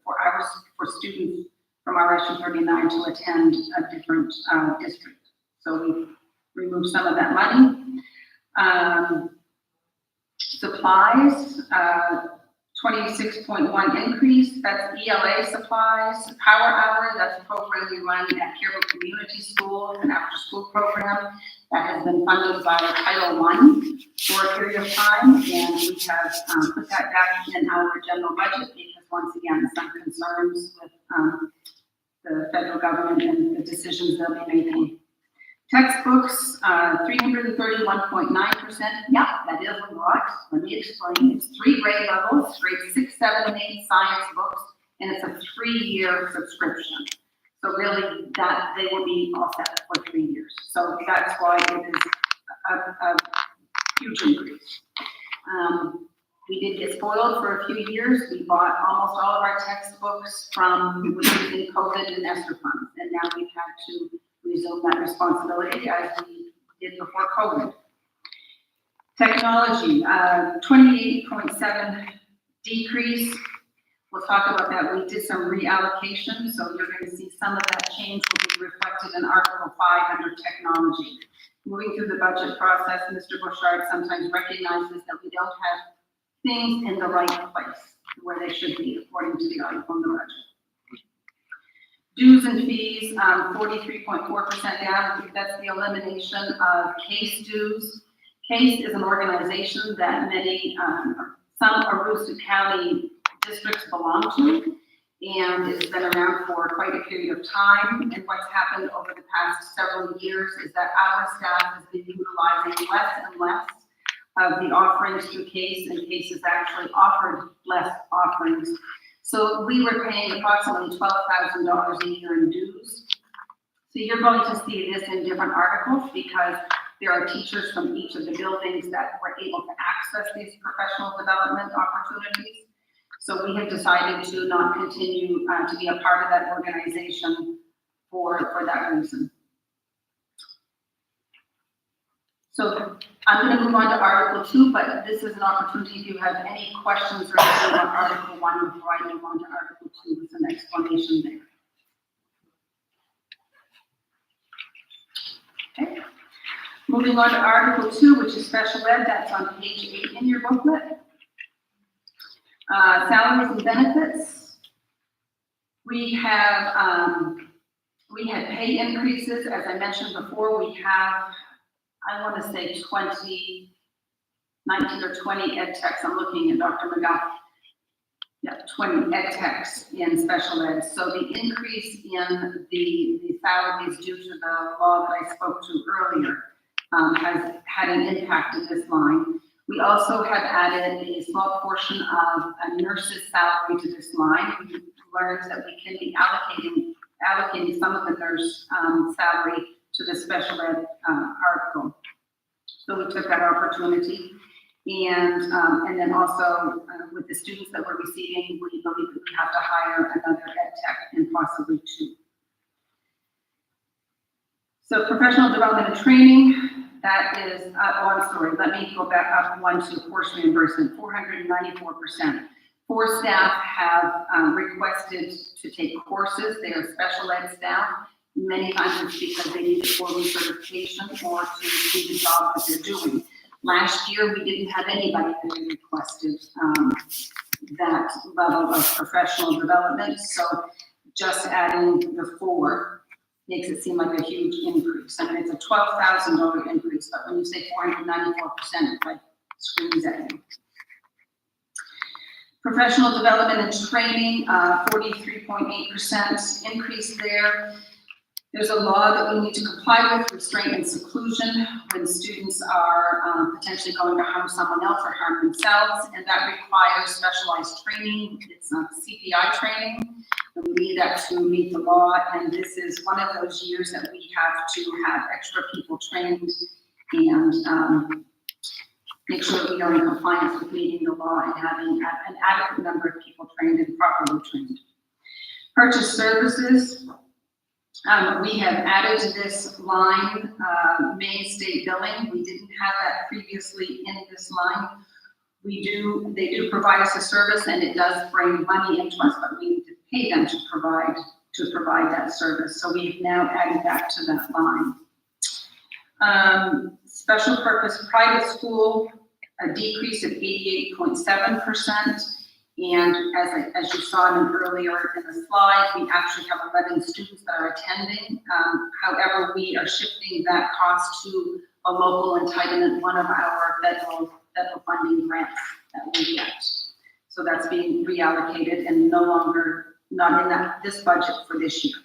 for students from RSU39 to attend a different district. So we removed some of that money. Supplies, 26.1 increase. That's ELA supplies. Power Hour, that's a program we run at Carroll Community School, an after-school program that has been funded by Title I for a period of time, and we have put that back in our general budget because, once again, some concerns with the federal government and the decisions they'll be making. Textbooks, 331.9%. Yeah, that is a lot. Let me explain. It's 3 grade levels, grades 6, 7, and 8 science books, and it's a 3-year subscription. So really, that they will be all set for 3 years. So that's why it is a huge increase. We did get spoiled for a few years. We bought almost all of our textbooks from using COVID and ESSER funds, and now we've had to resume that responsibility as we did before COVID. Technology, 28.7 decrease. we'll talk about that. We did some reallocation, so you're going to see some of that change will be reflected in Article 5 under technology. Moving through the budget process, Mr. Bouchard sometimes recognizes that we don't have things in the right place where they should be according to the article in the budget. Dues and fees, 43.4% down. That's the elimination of CASE dues. CASE is an organization that some Aroostook County districts belong to, and it's been around for quite a period of time. And what's happened over the past several years is that our staff has been utilizing less and less of the offerings through CASE, and CASE has actually offered less offerings. So we were paying approximately $12,000 a year in dues. So you're going to see this in different articles because there are teachers from each of the buildings that were able to access these professional development opportunities. So we have decided to not continue to be a part of that organization for that reason. So I'm going to move on to Article 2, but this is an opportunity if you have any questions or anything about Article 1 before I move on to Article 2 with some explanation there. Okay. Moving on to Article 2, which is special ed, that's on page 8 in your booklet. Salaries and benefits. We had pay increases, as I mentioned before. We have, I want to say 19 or 20 ed techs. I'm looking at Dr. McGuff. Yeah, 20 ed techs in special ed. So the increase in the salaries due to the law that I spoke to earlier has had an impact in this line. We also have added a small portion of a nurse's salary to this line. We learned that we can be allocating some of the nurse salary to the special ed article. So we took that opportunity. And then also with the students that we're receiving, we believe that we have to hire another ed tech and possibly 2. So professional development and training, that is, let me go back up one to course reimbursement, 494%. 4 staff have requested to take courses. They are special ed staff. Many times it's because they need it for recertification or to do the job that they're doing. Last year, we didn't have anybody that had requested that level of professional development. So just adding the 4 makes it seem like a huge increase. I mean, it's a $12,000 increase, but when you say 494%, it like screams at you. Professional development and training, 43.8% increase there. There's a law that we need to comply with, restraint and seclusion, when students are potentially going to harm someone else or harm themselves, and that requires specialized training. It's CPI training, and we need that to meet the law, and this is one of those years that we have to have extra people trained and make sure that we are in compliance with meeting the law and having an adequate number of people trained and properly trained. Purchase services. We have added to this line main state billing. We didn't have that previously in this line. They do provide us a service, and it does bring money into us, but we need to pay them to provide that service. So we've now added that to that line. Special purpose private school, a decrease of 88.7%. And as you saw earlier in the slide, we actually have 11 students that are attending. However, we are shifting that cost to a local entitlement, one of our federal funding grants that we get. So that's being reallocated and not in this budget for this year.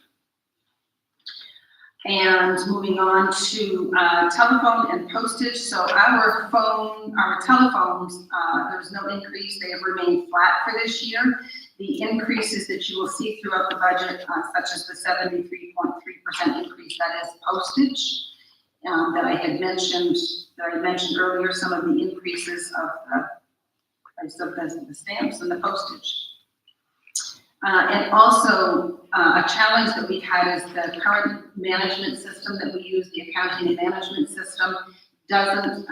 And moving on to telephone and postage. So our telephones, there's no increase. They have remained flat for this year. The increases that you will see throughout the budget, such as the 73.3% increase, that is postage, that I had mentioned earlier, some of the increases of the stamps and the postage. And also a challenge that we've had is the current management system that we use, the accounting and management system, doesn't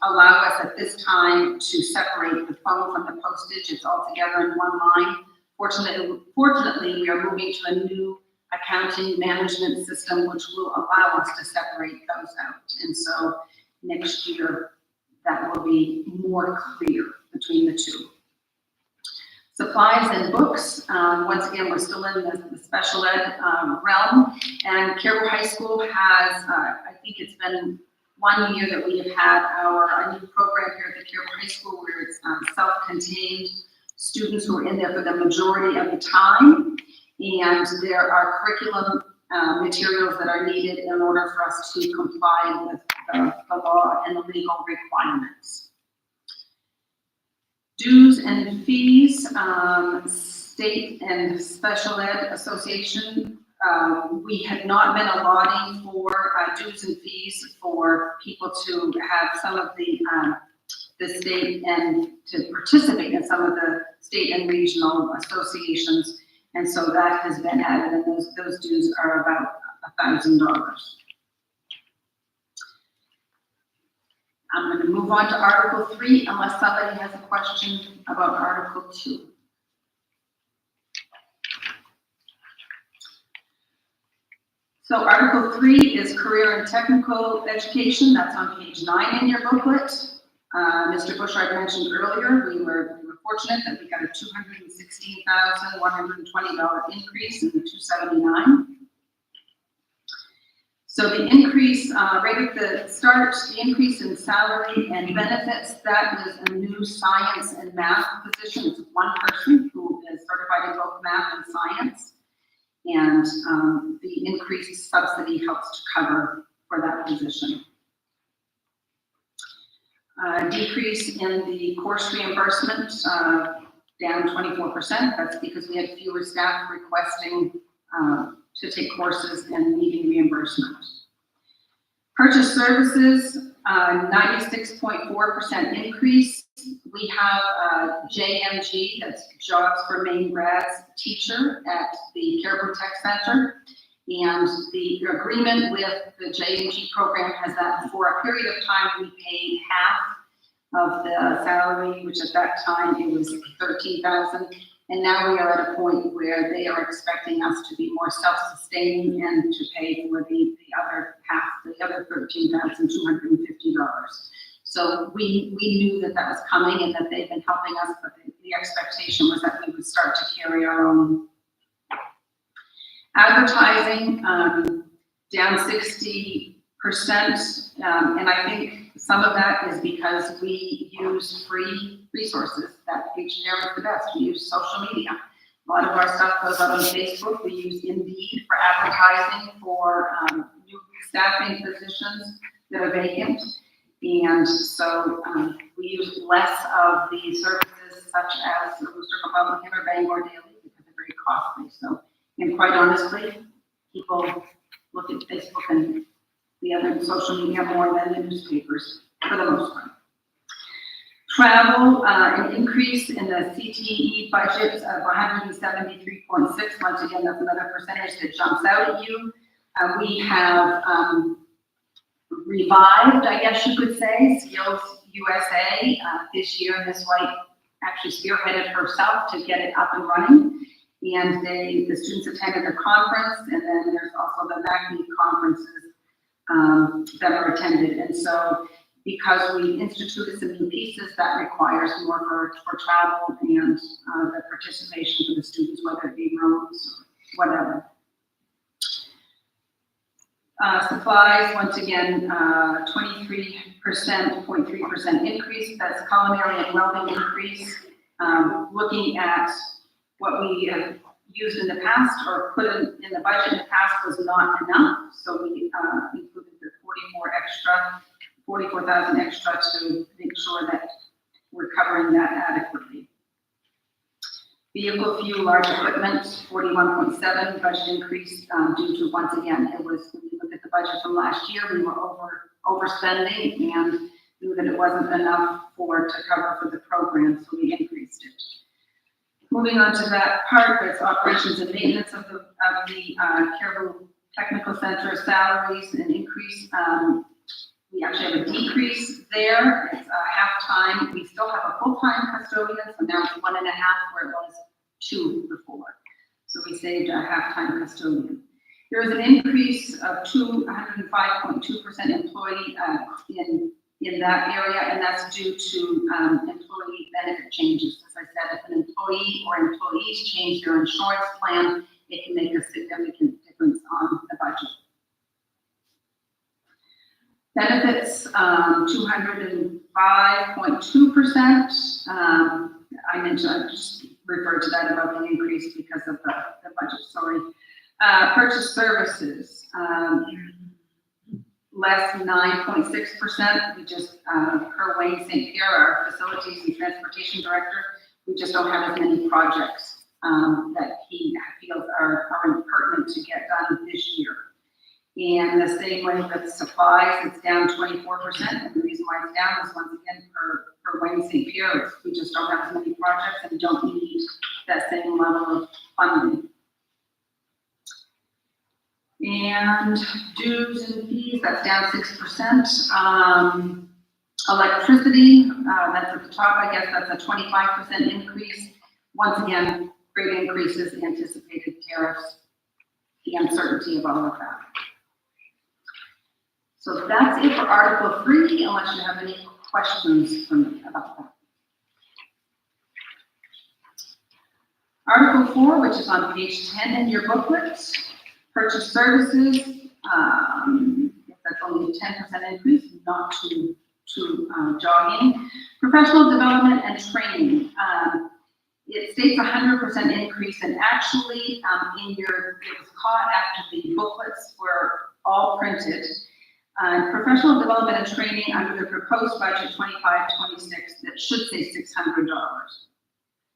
allow us at this time to separate the phone from the postage. It's all together in one line. Fortunately, we are moving to a new accounting management system, which will allow us to separate those out. And so next year, that will be more clear between the two. Supplies and books, once again, we're still in the special ed realm, and Carroll High School has, I think it's been 1 year that we have had a new program here at the Carroll High School where it's self-contained students who are in there for the majority of the time, and there are curriculum materials that are needed in order for us to comply with the law and the legal requirements. Dues and fees, State and Special Ed Association, we have not been allotting for dues and fees for people to have some of the state and to participate in some of the state and regional associations. And so that has been added, and those dues are about $1,000. I'm going to move on to Article 3 unless somebody has a question about Article 2. So Article 3 is career and technical education. That's on page 9 in your booklet. Mr. Bushard mentioned earlier, we were fortunate that we got a $216,120 increase in the 279. So the increase, right at the start, the increase in salary and benefits, that is a new science and math position. It's one person who is certified in both math and science. And the increased subsidy helps to cover for that position. Decrease in the course reimbursement, down 24%. That's because we had fewer staff requesting to take courses and needing reimbursement. Purchase services, 96.4% increase. We have JMG, that's Jobs for Maine Grads teacher at the Caribou Tech Center. And the agreement with the JMG program has that for a period of time, we paid half of the salary, which at that time it was $13,000. And now we are at a point where they are expecting us to be more self-sustaining and to pay for the other half, the other $13,250. So we knew that was coming and that they've been helping us, but the expectation was that we would start to carry our own. Advertising, down 60%, and I think some of that is because we use free resources that each parent is the best. We use social media. A lot of our stuff goes out on Facebook. We use Indeed for advertising for new staffing positions that are vacant. And so we use less of the services such as Aroostook Republican or Bangor Daily because they're very costly. So, and quite honestly, people look at Facebook and the other social media more than the newspapers for the most part. Travel, an increase in the CTE budget of 173.6. Once again, that's another percentage that jumps out at you. We have revived, I guess you could say, Skills USA this year. Ms. White actually spearheaded herself to get it up and running. And the students attended the conference, and then there's also the MACD conferences that are attended. And so because we instituted some new pieces, that requires more for travel and the participation for the students, whether it be rooms or whatever. Supplies, once again, 23.3% increase. That's culinary and welding increase. Looking at what we have used in the past or put in the budget in the past was not enough. So we included the 44,000 extra to make sure that we're covering that adequately. Vehicle fuel, large equipment, 41.7 budget increase due to, once again, it was, when you look at the budget from last year, we were overspending and knew that it wasn't enough to cover for the program, so we increased it. Moving on to that part, that's operations and maintenance of the Caribou Technical Center salaries, an increase. We actually have a decrease there. It's half-time. We still have a full-time custodian, so now it's 1.5 where it was 2 before. So we saved a half-time custodian. There is an increase of 105.2% employee in that area, and that's due to employee benefit changes. As I said, if an employee or employees change their insurance plan, it can make a significant difference on the budget. Benefits, 205.2%. I mentioned, I just referred to that about the increase because of the budget, sorry. Purchase services, less 9.6%. We just, per Wayne St. Pierre, our facilities and transportation director, we just don't have as many projects that he feels are pertinent to get done this year. And the same way with supplies, it's down 24%. And the reason why it's down is once again per Wayne St. Pierre, we just don't have as many projects and we don't need that same level of funding. And dues and fees, that's down 6%. Electricity, that's at the top, I guess that's a 25% increase. Once again, great increases, the anticipated tariffs, the uncertainty of all of that. So that's it for Article 3, unless you have any questions for me about that. Article 4, which is on page 10 in your booklets, purchase services, that's only a 10% increase, not to jogging. Professional development and training, it states 100% increase, and actually it was caught after the booklets were all printed. Professional development and training under the proposed budget 25-26, that should say $600.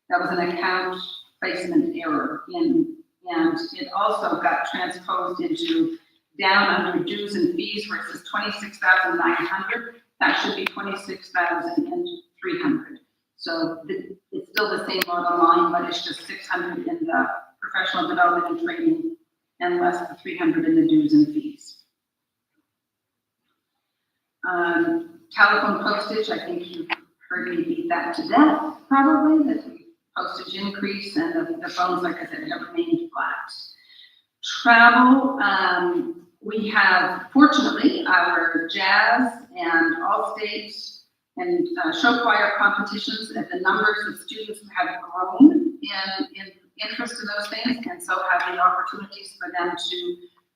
That was an account placement error and it also got transposed into down under dues and fees where it says 26,900. That should be 26,300. So it's still the same bottom line, but it's just 600 in the professional development and training and less than 300 in the dues and fees. Telephone postage, I think you've heard me beat that to death, probably, that the postage increase and the phones, like I said, have remained flat. Travel, we have, fortunately, our jazz and All-States and show choir competitions, and the numbers of students have grown in interest in those things, and so have the opportunities for them to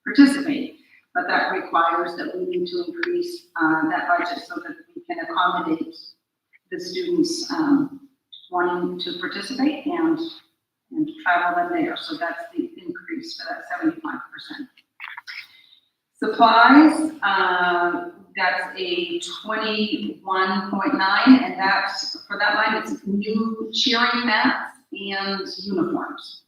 participate. But that requires that we need to increase that budget so that we can accommodate the students wanting to participate and travel them there. So that's the increase for that 75%. Supplies, that's a 21.9, and that's, for that line, it's new cheering mats and uniforms.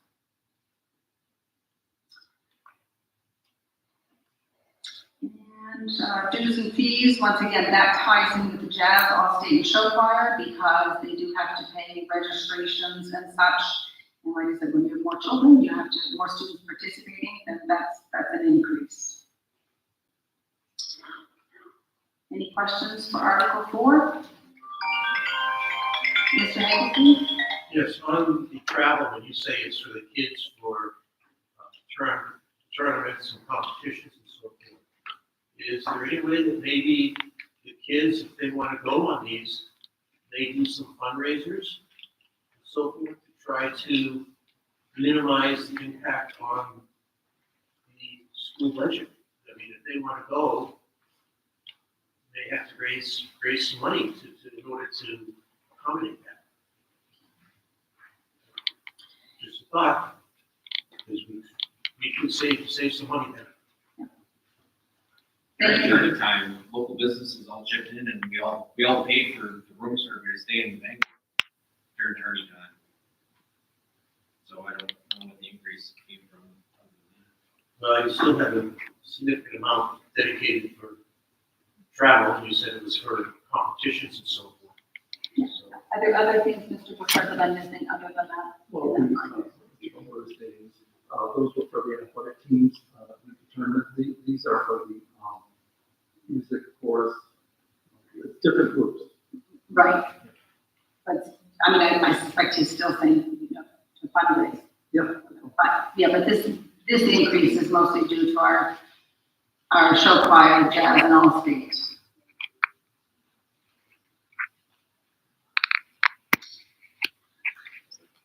And dues and fees, once again, that ties in with the jazz, All-State, and show choir because they do have to pay registrations and such. And like I said, when you have more children, you have to more students participating, and that's an increase. Any questions for Article 4? Mr. Hagelson? Yes, on the travel, when you say it's for the kids for tournaments and competitions and so forth, is there any way that maybe the kids, if they want to go on these, they do some fundraisers and so forth to try to minimize the impact on the school budget? I mean, if they want to go, they have to raise some money in order to accommodate that. Just a thought, because we could save some money there. During the time, local businesses all chipped in and we all paid for the room service to stay in the bank during turning time. So I don't know what the increase came from. Well, you still have a significant amount dedicated for travel. You said it was for competitions and so forth. So, Are there other things, Mr. Booker, that I'm missing other than that? Well, those days, those were for the athletic teams, tournament. These are for the music, chorus, different groups. Right. But, I mean, I suspect he's still saying, you know, to fundraise. But this increase is mostly due to our show choir, jazz, and all state.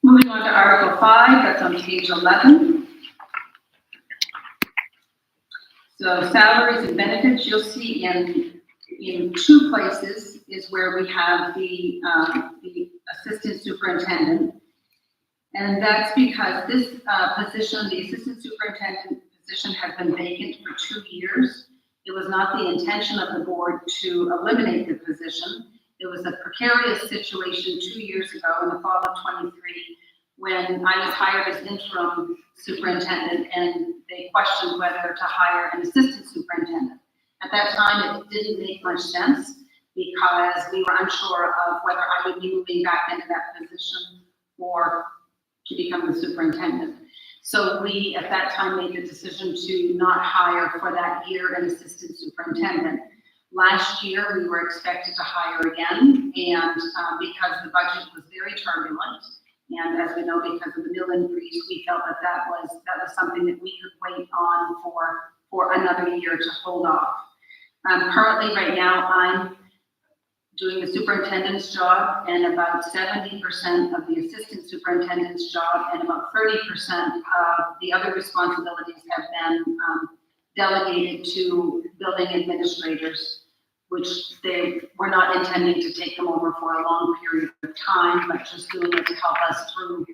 Moving on to Article 5, that's on page 11. So salaries and benefits, you'll see in two places is where we have the assistant superintendent. And that's because this position, the assistant superintendent position, has been vacant for 2 years. It was not the intention of the board to eliminate the position. It was a precarious situation 2 years ago in the fall of 23 when I was hired as interim superintendent and they questioned whether to hire an assistant superintendent. At that time, it didn't make much sense because we were unsure of whether I would be moving back into that position or to become the superintendent. So we, at that time, made the decision to not hire for that year an assistant superintendent. Last year, we were expected to hire again, and because the budget was very turbulent, and as we know, because of the mill increase, we felt that was something that we could wait on for another year to hold off. Currently, right now, I'm doing the superintendent's job, and about 70% of the assistant superintendent's job, and about 30% of the other responsibilities have been delegated to building administrators, which they were not intending to take them over for a long period of time, but just doing it to help us through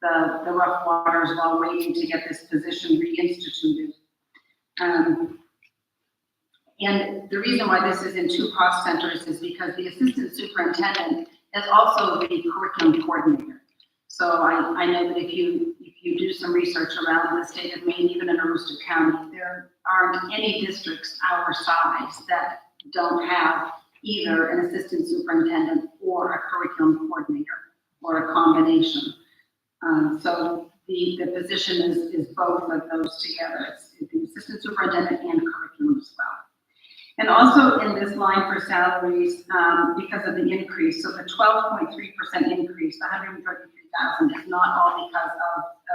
the rough waters while waiting to get this position reinstituted. And the reason why this is in two cost centers is because the assistant superintendent is also the curriculum coordinator. So I know that if you do some research around the state of Maine, even in Aroostook County, there aren't any districts our size that don't have either an assistant superintendent or a curriculum coordinator or a combination. So the position is both of those together. It's the assistant superintendent and curriculum as well. And also in this line for salaries, because of the increase, so the 12.3% increase, the 133,000 is not all because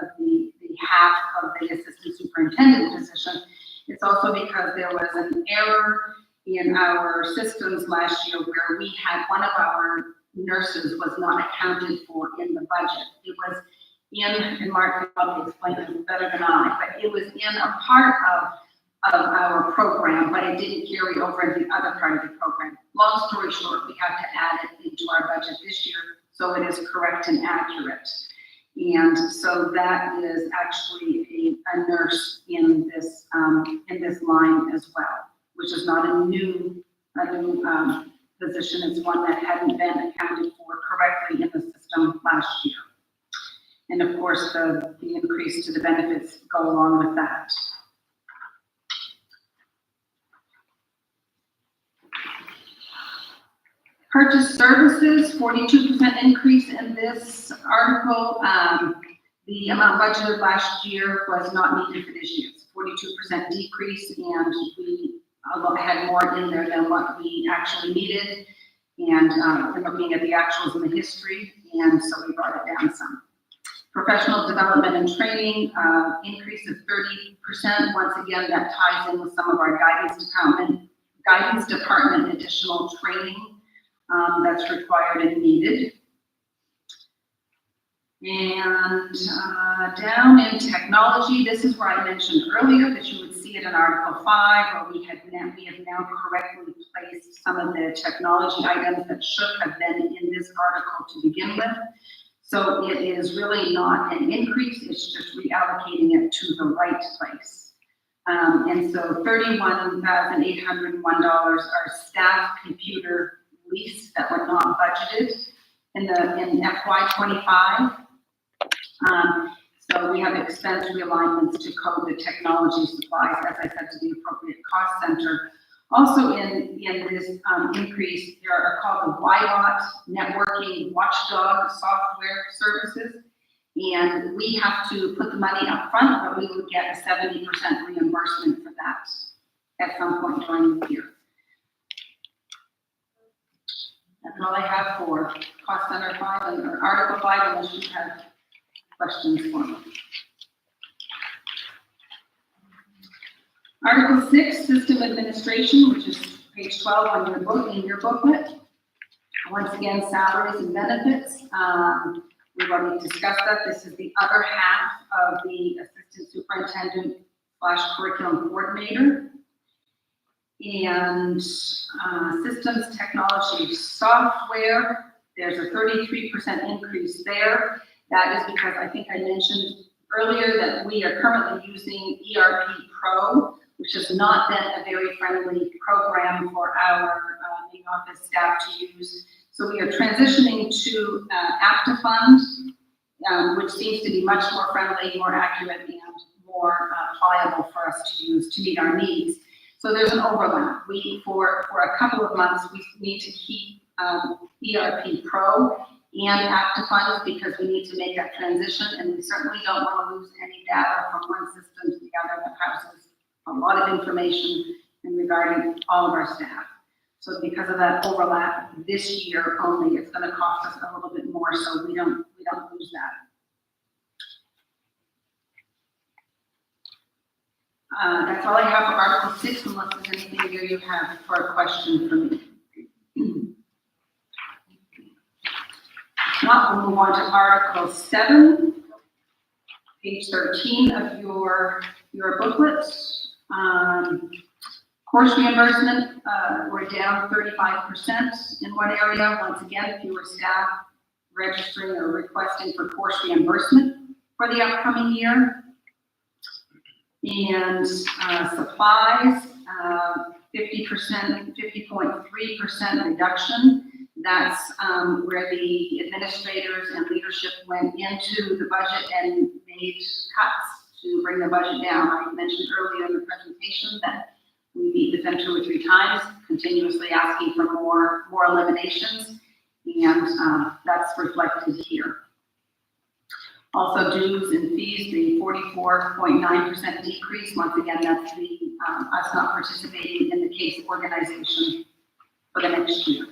of the half of the assistant superintendent position. It's also because there was an error in our systems last year where we had one of our nurses was not accounted for in the budget. It was and Mark will probably explain it better than I, but it was in a part of our program, but it didn't carry over into the other part of the program. Long story short, we have to add it into our budget this year, so it is correct and accurate. And so that is actually a nurse in this line as well, which is not a new position. It's one that hadn't been accounted for correctly in the system last year. And of course, the increase to the benefits go along with that. Purchase services, 42% increase in this article. The amount budgeted last year was not needed for this year. It's 42% decrease, and we had more in there than what we actually needed. And we're looking at the actuals in the history, and so we brought it down some. Professional development and training, increase of 30%. Once again, that ties in with some of our guidance department additional training that's required and needed. And down in technology, this is where I mentioned earlier that you would see it in Article 5, where we have now correctly placed some of the technology items that should have been in this article to begin with. So it is really not an increase, it's just reallocating it to the right place. And so $31,801 are staff computer lease that were not budgeted in FY25. So we have expense realignments to code the technology supplies, as I said, to the appropriate cost center. Also in this increase, there are called the YBot networking watchdog software services. And we have to put the money up front, but we would get a 70% reimbursement for that at some point during the year. That's all I have for cost center 5 or Article 5, unless you have questions for me. Article 6, System Administration, which is page 12 on your book, in your booklet. Once again, salaries and benefits. We've already discussed that. This is the other half of the Assistant Superintendent / Curriculum Coordinator. And systems, technology, software, there's a 33% increase there. That is because I think I mentioned earlier that we are currently using ERP Pro, which has not been a very friendly program for our main office staff to use. So we are transitioning to Aptifund, which seems to be much more friendly, more accurate, and more pliable for us to use to meet our needs. So there's an overlap. For a couple of months, we need to keep ERP Pro and Aptifund because we need to make that transition, and we certainly don't want to lose any data from one system to the other that houses a lot of information in regarding all of our staff. So because of that overlap, this year only, it's going to cost us a little bit more, so we don't lose that. That's all I have for Article 6, unless there's anything here you have for a question for me. If not, we'll move on to Article 7, page 13 of your booklet. Course reimbursement, we're down 35% in one area. Once again, fewer staff registering or requesting for course reimbursement for the upcoming year. And supplies, 50.3% reduction. That's where the administrators and leadership went into the budget and made cuts to bring the budget down. I mentioned earlier in the presentation that we meet with them 2 or 3 times, continuously asking for more eliminations, and that's reflected here. Also, dues and fees, the 44.9% decrease. Once again, that's the us not participating in the case organization for the next year.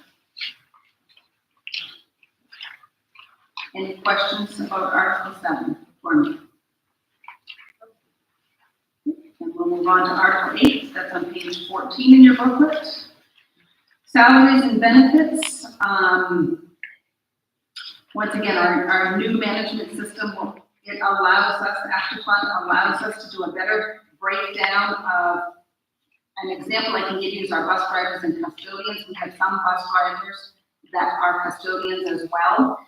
Any questions about Article 7 for me? And we'll move on to Article 8. That's on page 14 in your booklet. Salaries and benefits. Once again, our new management system, it allows us, Aptifund allows us to do a better breakdown of, an example I can give you is our bus drivers and custodians. We have some bus drivers that are custodians as well.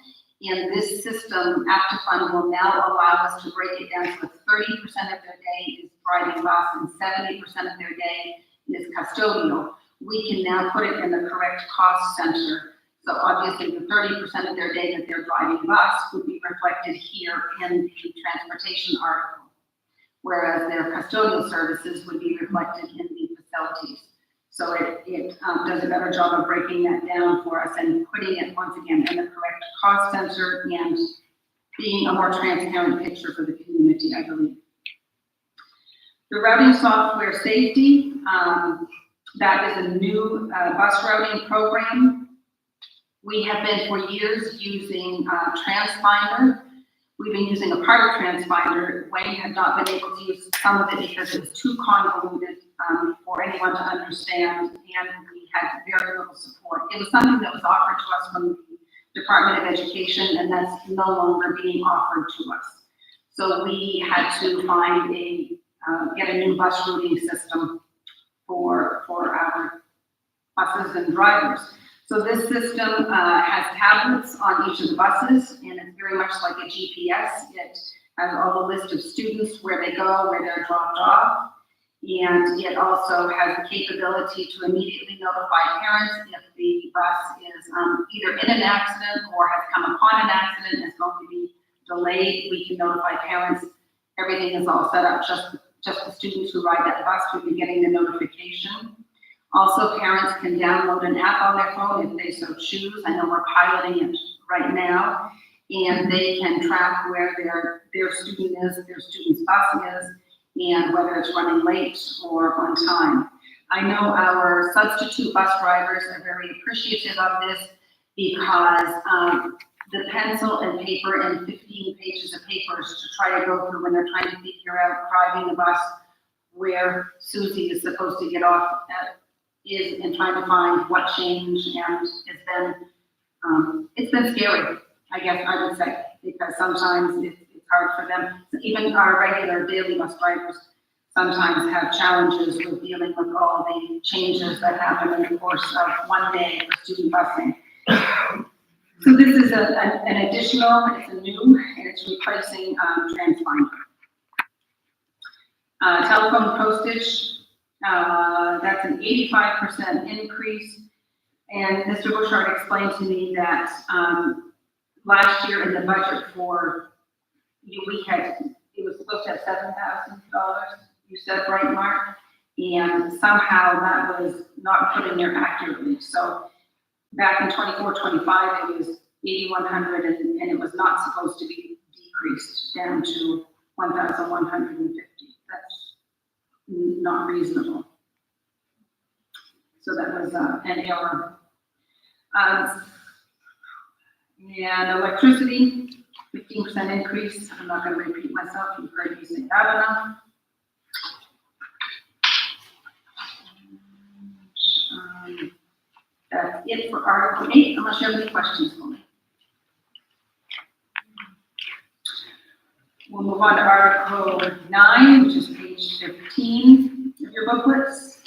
And this system, Aptifund, will now allow us to break it down so 30% of their day is driving bus and 70% of their day is custodial. We can now put it in the correct cost center. So obviously the 30% of their day that they're driving bus would be reflected here in the transportation article, whereas their custodial services would be reflected in the facilities. So it does a better job of breaking that down for us and putting it once again in the correct cost center and being a more transparent picture for the community, I believe. The routing software safety, that is a new bus routing program. We have been for years using TransFinder. We've been using a part of TransFinder. Wayne had not been able to use some of it because it was too convoluted for anyone to understand, and we had very little support. It was something that was offered to us from the Department of Education, and that's no longer being offered to us. So we had to find get a new bus routing system for our buses and drivers. So this system has tablets on each of the buses, and it's very much like a GPS. It has all the list of students, where they go, where they're dropped off, and it also has the capability to immediately notify parents if the bus is either in an accident or has come upon an accident and is going to be delayed. We can notify parents. Everything is all set up. Just the students who ride that bus will be getting the notification. Also, parents can download an app on their phone if they so choose. I know we're piloting it right now, and they can track where their student is, their student's bus is, and whether it's running late or on time. I know our substitute bus drivers are very appreciative of this because the pencil and paper and 15 pages of papers to try to go through when they're trying to figure out driving the bus where Susie is supposed to get off at, is, and trying to find what changed, and it's been scary, I guess I would say, because sometimes it's hard for them. Even our regular daily bus drivers sometimes have challenges with dealing with all the changes that happen in the course of one day for student busing. So this is an additional, it's a new, and it's replacing TransFinder. Telephone postage, that's an 85% increase. And Mr. Bouchard explained to me that last year in the budget for you, it was supposed to have $7,000, you said, right, Mark? And somehow that was not put in there accurately. So back in 24-25, it was 8,100, and it was not supposed to be decreased down to 1,150. That's not reasonable. So that was an error. And electricity, 15% increase. I'm not going to repeat myself. You've heard me say that enough. That's it for Article 8, unless you have any questions for me. We'll move on to Article 9, which is page 15 of your booklets.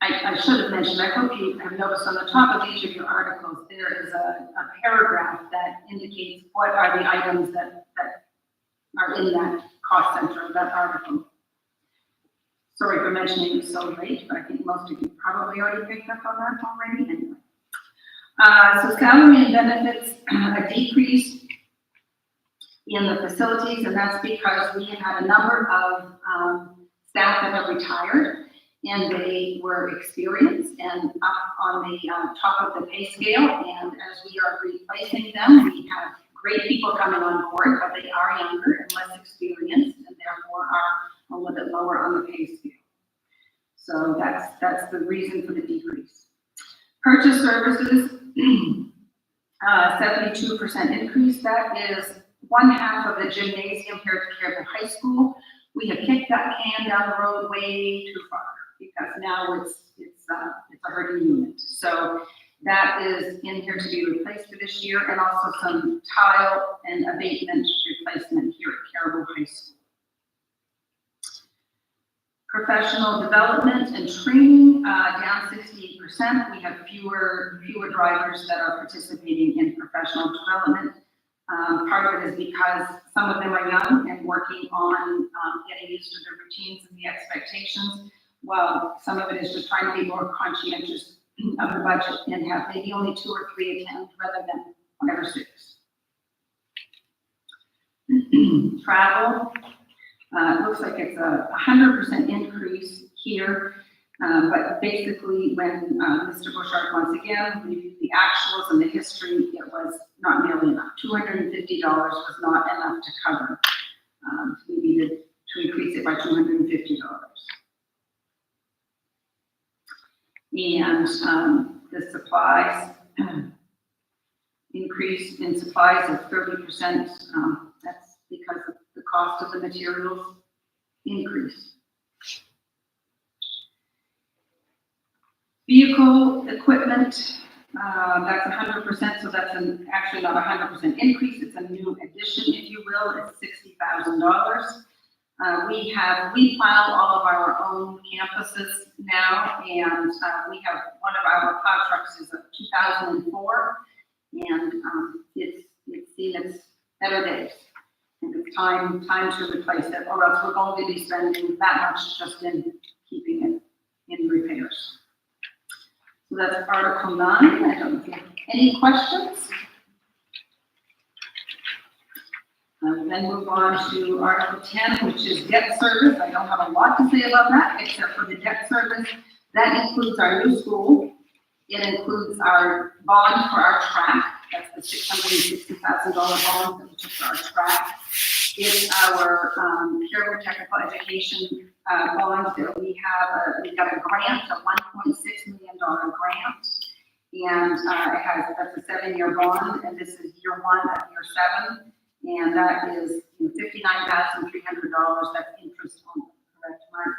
I should have mentioned, I hope you have noticed on the top of each of your articles, there is a paragraph that indicates what are the items that are in that cost center of that article. Sorry for mentioning it so late, but I think most of you probably already picked up on that already anyway. So salary and benefits, a decrease in the facilities, and that's because we had a number of staff that have retired, and they were experienced and up on the top of the pay scale, and as we are replacing them, we have great people coming on board, but they are younger and less experienced, and therefore are a little bit lower on the pay scale. So that's the reason for the decrease. Purchase services, 72% increase. That is one half of the gymnasium here at Caribou High School. We have kicked that can down the road way too far because now it's a hurting unit. So that is in here to be replaced for this year, and also some tile and abatement replacement here at Caribou High School. Professional development and training, down 68%. We have fewer drivers that are participating in professional development. Part of it is because some of them are young and working on getting used to the routines and the expectations, while some of it is just trying to be more conscientious of the budget and have maybe only 2 or 3 attend rather than 5 or 6. Travel. It looks like it's a 100% increase here, but basically when Mr. Bouchard once again reviewed the actuals and the history, it was not nearly enough. $250 was not enough to cover. We needed to increase it by $250. And the supplies, increase in supplies of 30%, that's because of the cost of the materials increase. Vehicle equipment, that's 100%, so that's actually not 100% increase, it's a new addition, if you will, it's $60,000. We plow all of our own campuses now, and we have one of our plow trucks is a 2004, and it's seen its better days. And it's time to replace it, or else we're going to be spending that much just in keeping it in repairs. So that's Article 9. I don't know if you have any questions. Then move on to Article 10, which is debt service. I don't have a lot to say about that, except for the debt service. That includes our new school. It includes our bond for our track. That's the $660,000 bond that we took for our track. It's our Caribou Technical Education bond that we have. We got a grant, a $1.6 million grant. And that's a 7-year bond, and this is year 1 of year 7. And that is $59,300, that's interest on, correct, Mark?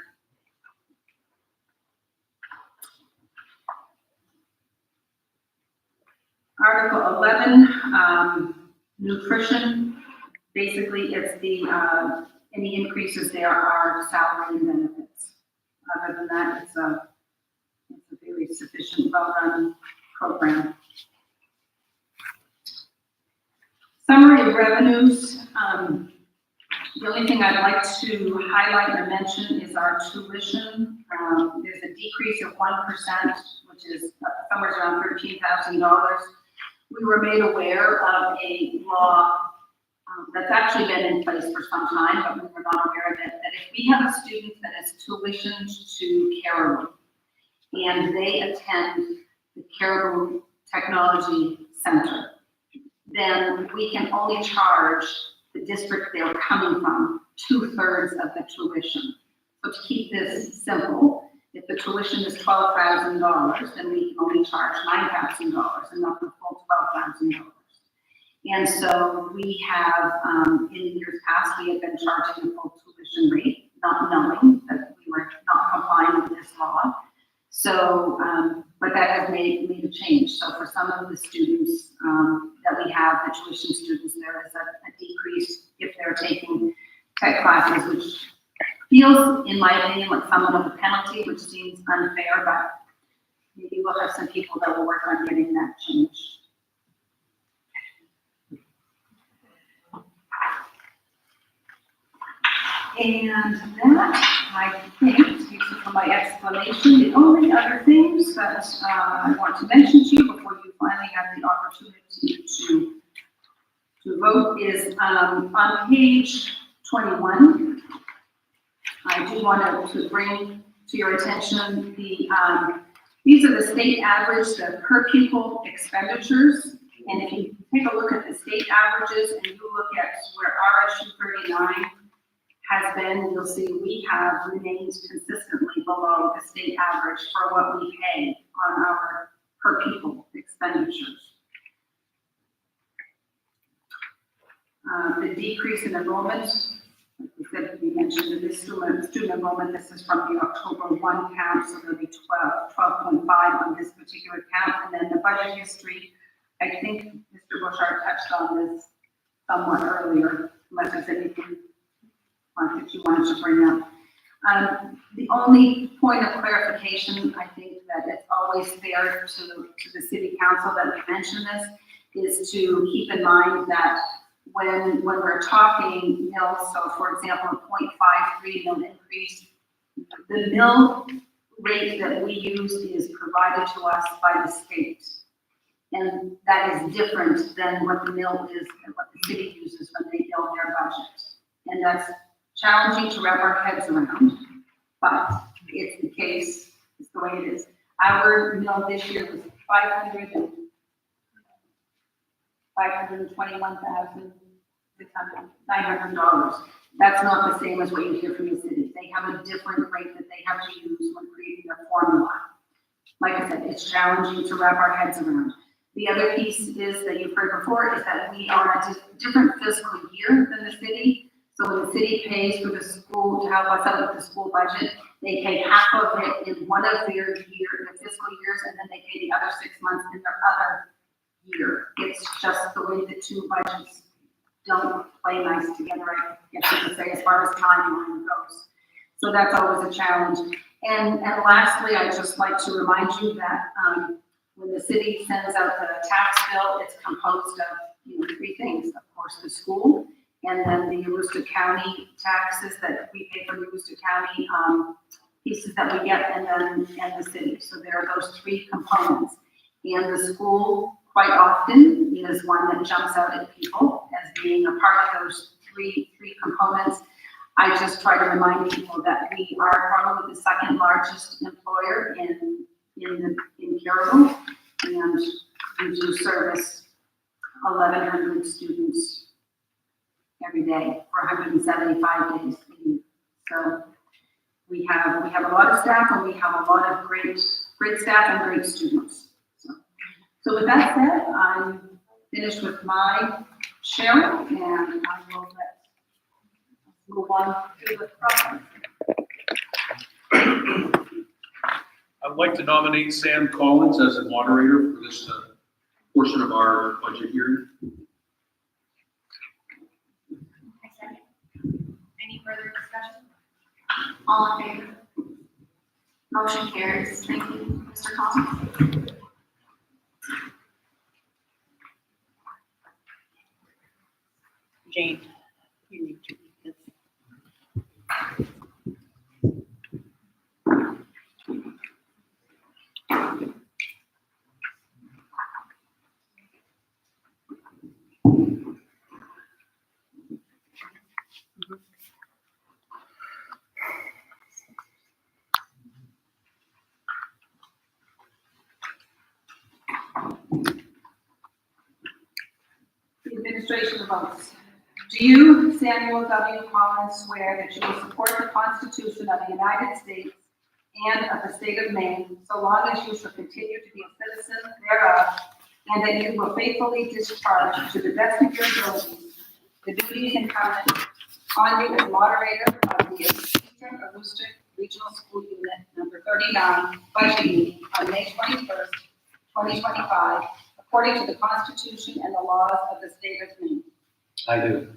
Article 11, nutrition. Basically, it's the, any increases there are salary and benefits. Other than that, it's a very sufficient, well-run program. Summary of revenues. The only thing I'd like to highlight or mention is our tuition. There's a decrease of 1%, which is somewhere around $13,000. We were made aware of a law that's actually been in place for some time, but we were not aware of it, that if we have a student that is tuitioned to Caribou and they attend the Caribou Technology Center, then we can only charge the district they're coming from 2/3 of the tuition. So to keep this simple, if the tuition is $12,000, then we can only charge $9,000 and not the full $12,000. And so we have, in years past, we have been charging the full tuition rate, not knowing that we were not complying with this law. So, but that has made a change. So for some of the students that we have, the tuition students, there is a decrease if they're taking tech classes, which feels, in my opinion, like somewhat of a penalty, which seems unfair, but maybe we'll have some people that will work on getting that changed. And that, I think, takes it from my explanation. The only other things that I want to mention to you before you finally have the opportunity to vote is on page 21. I do want to bring to your attention these are the state average, the per pupil expenditures. And if you take a look at the state averages and you look at where RSU39 has been, you'll see we have remained consistently below the state average for what we pay on our per pupil expenditures. The decrease in enrollment, like we said, we mentioned in this student enrollment, this is from the October 1 count, so there'll be 12.5 on this particular count. And then the budget history, I think Mr. Bouchard touched on this somewhat earlier, unless there's anything that you wanted to bring up. The only point of clarification, I think that it's always fair to the city council that we mention this, is to keep in mind that when we're talking mills, so for example, a 0.53 mill increase, the mill rate that we use is provided to us by the state. And that is different than what the mill is and what the city uses when they build their budget. And that's challenging to wrap our heads around, but it's the case, it's the way it is. Our mill this year was $521,900. That's not the same as what you hear from the city. They have a different rate that they have to use when creating their formula. Like I said, it's challenging to wrap our heads around. The other piece is that you've heard before is that we are a different fiscal year than the city. So when the city pays for the school to help us out with the school budget, they pay half of it in one of their fiscal years, and then they pay the other 6 months in their other year. It's just the way the two budgets don't play nice together, I guess you could say, as far as timeline goes. So that's always a challenge. And lastly, I'd just like to remind you that when the city sends out the tax bill, it's composed of 3 things. Of course, the school, and then the Aroostook County taxes that we pay for the Aroostook County pieces that we get, and the city. So there are those 3 components. And the school, quite often, is one that jumps out at people as being a part of those three components. I just try to remind people that we are probably the second largest employer in Caribou, and we do service 1,100 students every day for 175 days a year. So we have a lot of staff, and we have a lot of great staff and great students. So So with that said, I'm finished with my sharing, and I will move on to the process. I'd like to nominate Sam Collins as a moderator for this portion of our budget hearing. Any further discussion? All in favor? Motion carries. Thank you, Mr. Collins. Jane, you need to read this. The administration votes. Do you, Samuel W. Collins, swear that you will support the Constitution of the United States and of the state of Maine, so long as you shall continue to be a citizen thereof, and that you will faithfully discharge to the best of your abilities the duties incumbent on you as moderator of the Eastern Aroostook Regional School Unit number 39 budget meeting on May 21st, 2025, according to the Constitution and the laws of the state of Maine? I do.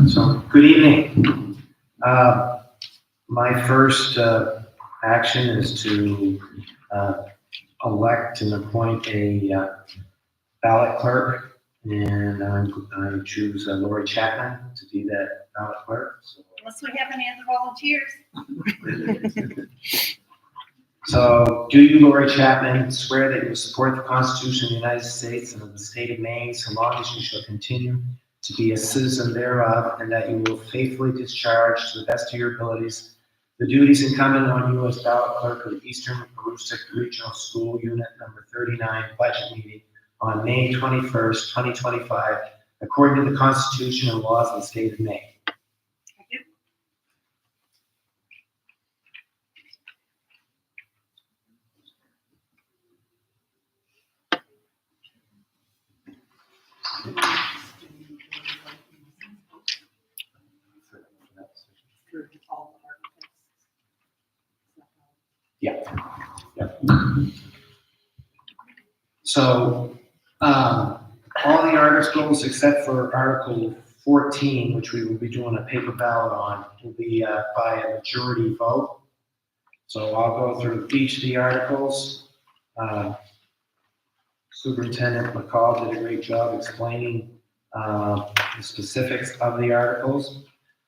So, good evening. My first action is to elect and appoint a ballot clerk, and I choose Lori Chapman to be that ballot clerk. So, Unless we have any other volunteers. So, do you, Lori Chapman, swear that you will support the Constitution of the United States and of the state of Maine, so long as you shall continue to be a citizen thereof, and that you will faithfully discharge to the best of your abilities the duties incumbent on you as ballot clerk of the Eastern Aroostook Regional School Unit number 39 budget meeting on May 21st, 2025, according to the Constitution and laws of the state of Maine? So, all the articles except for Article 14, which we will be doing a paper ballot on, will be by a majority vote. So I'll go through each of the articles. Superintendent McCall did a great job explaining the specifics of the articles.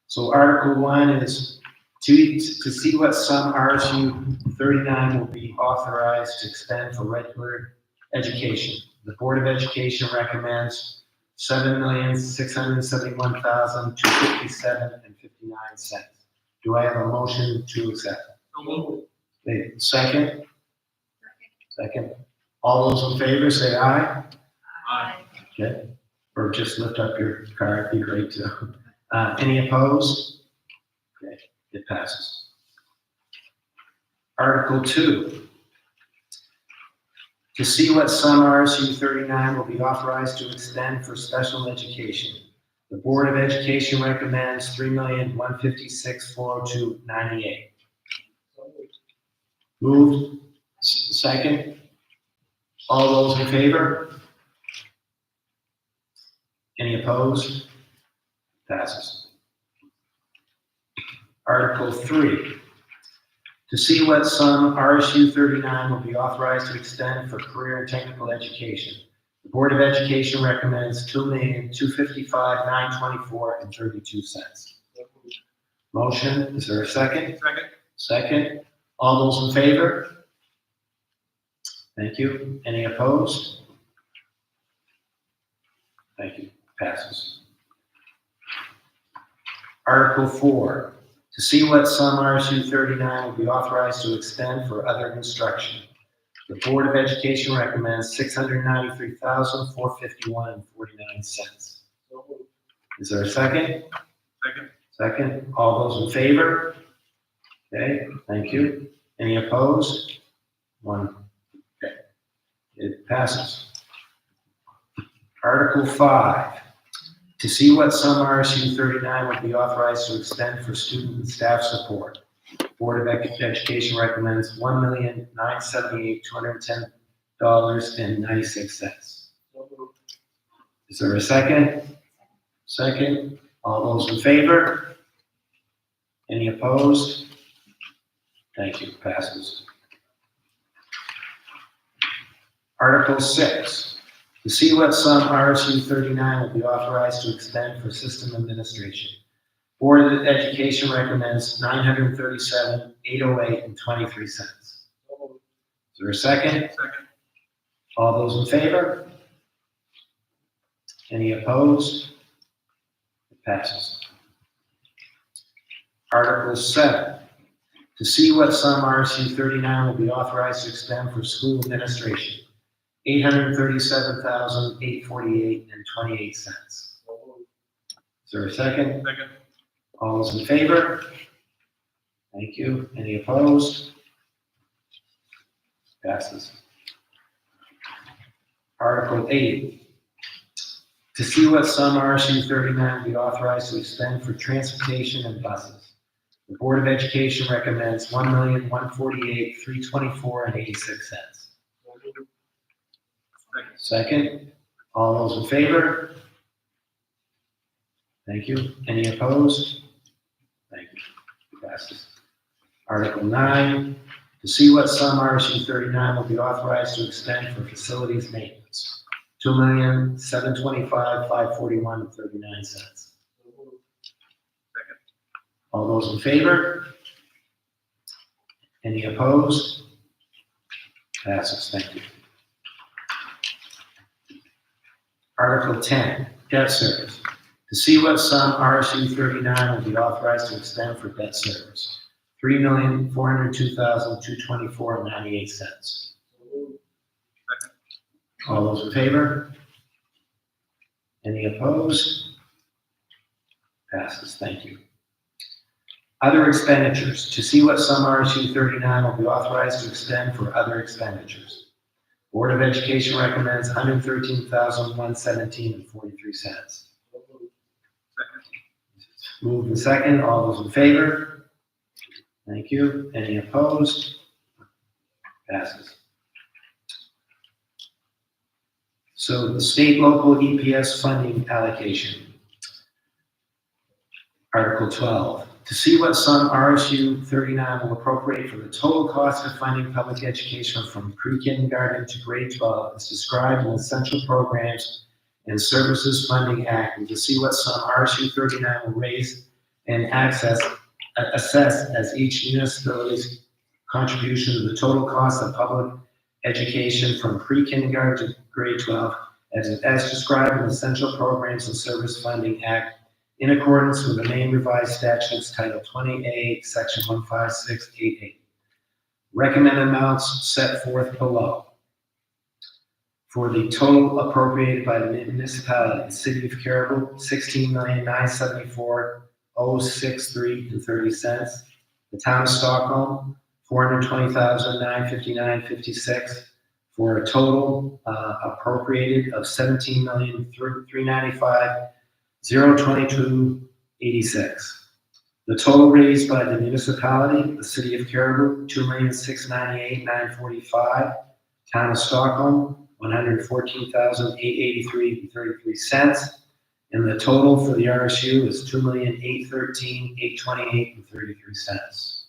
So Article 1 is to see what sum RSU 39 will be authorized to expend for regular education. The Board of Education recommends $7,671,257.59. Do I have a motion to accept? So moved. Okay, second? Second. All those in favor say aye. Aye. Okay, or just lift up your card, be great too. Any opposed? Okay, it passes. Article 2. To see what sum RSU 39 will be authorized to extend for special education. The Board of Education recommends $3,156,402.98. Moved. Second. All those in favor? Any opposed? Passes. Article 3. To see what sum RSU 39 will be authorized to extend for career and technical education. The Board of Education recommends $2,255,924.32. Motion, is there a second? Second. Second. All those in favor? Thank you. Any opposed? Thank you. Passes. Article 4. To see what sum RSU 39 will be authorized to extend for other instruction. The Board of Education recommends $693,451.49. Is there a second? Second. Second. All those in favor? Okay, thank you. Any opposed? One. Okay. It passes. Article 5, to see what sum RSU 39 would be authorized to extend for student and staff support. Board of Education recommends $1,978,210.96. Is there a second? Second. All those in favor? Any opposed? Thank you, passes. Article 6, to see what sum RSU 39 will be authorized to extend for system administration. Board of Education recommends $937,808.23. Is there a second? Second. All those in favor? Any opposed? It passes. Article 7, to see what sum RSU 39 will be authorized to extend for school administration. $837,848.28. Is there a second? Second. All those in favor? Thank you. Any opposed? Passes. Article 8, to see what sum RSU 39 will be authorized to expend for transportation and buses. The Board of Education recommends $1,148,324.86. Second. All those in favor? Thank you. Any opposed? Thank you. Passes. Article 9, to see what sum RSU 39 will be authorized to extend for facilities maintenance. $2,725,541.39. Second. All those in favor? Any opposed? Passes. Thank you. Article 10, debt service. To see what sum RSU 39 will be authorized to extend for debt service. $3,402,224.98. Second. All those in favor? Any opposed? Passes. Thank you. Other expenditures. To see what sum RSU 39 will be authorized to extend for other expenditures. Board of Education recommends $113,117.43. Second. Moved and second. All those in favor? Thank you. Any opposed? Passes. So the state local EPS funding allocation. Article 12, to see what sum RSU 39 will appropriate for the total cost of funding public education from pre-kindergarten to grade 12 as described in the Essential Programs and Services Funding Act, and to see what sum RSU 39 will raise and assess as each municipality's contribution to the total cost of public education from pre-kindergarten to grade 12 as described in the Essential Programs and Service Funding Act in accordance with the Maine Revised Statutes Title 20A, Section 15688. Recommended amounts set forth below. For the total appropriated by the municipality, the city of Caribou, $16,974,063.30. The town of Stockholm, $420,959.56, for a total appropriated of $17,395,022.86. The total raised by the municipality, the city of Caribou, $2,698,945. Town of Stockholm, $114,883.33. And the total for the RSU is $2,813,828.33.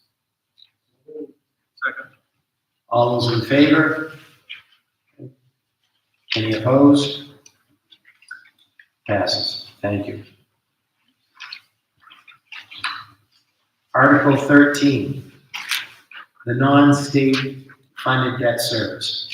Second. All those in favor? Any opposed? Passes. Thank you. Article 13, the non-state funded debt service.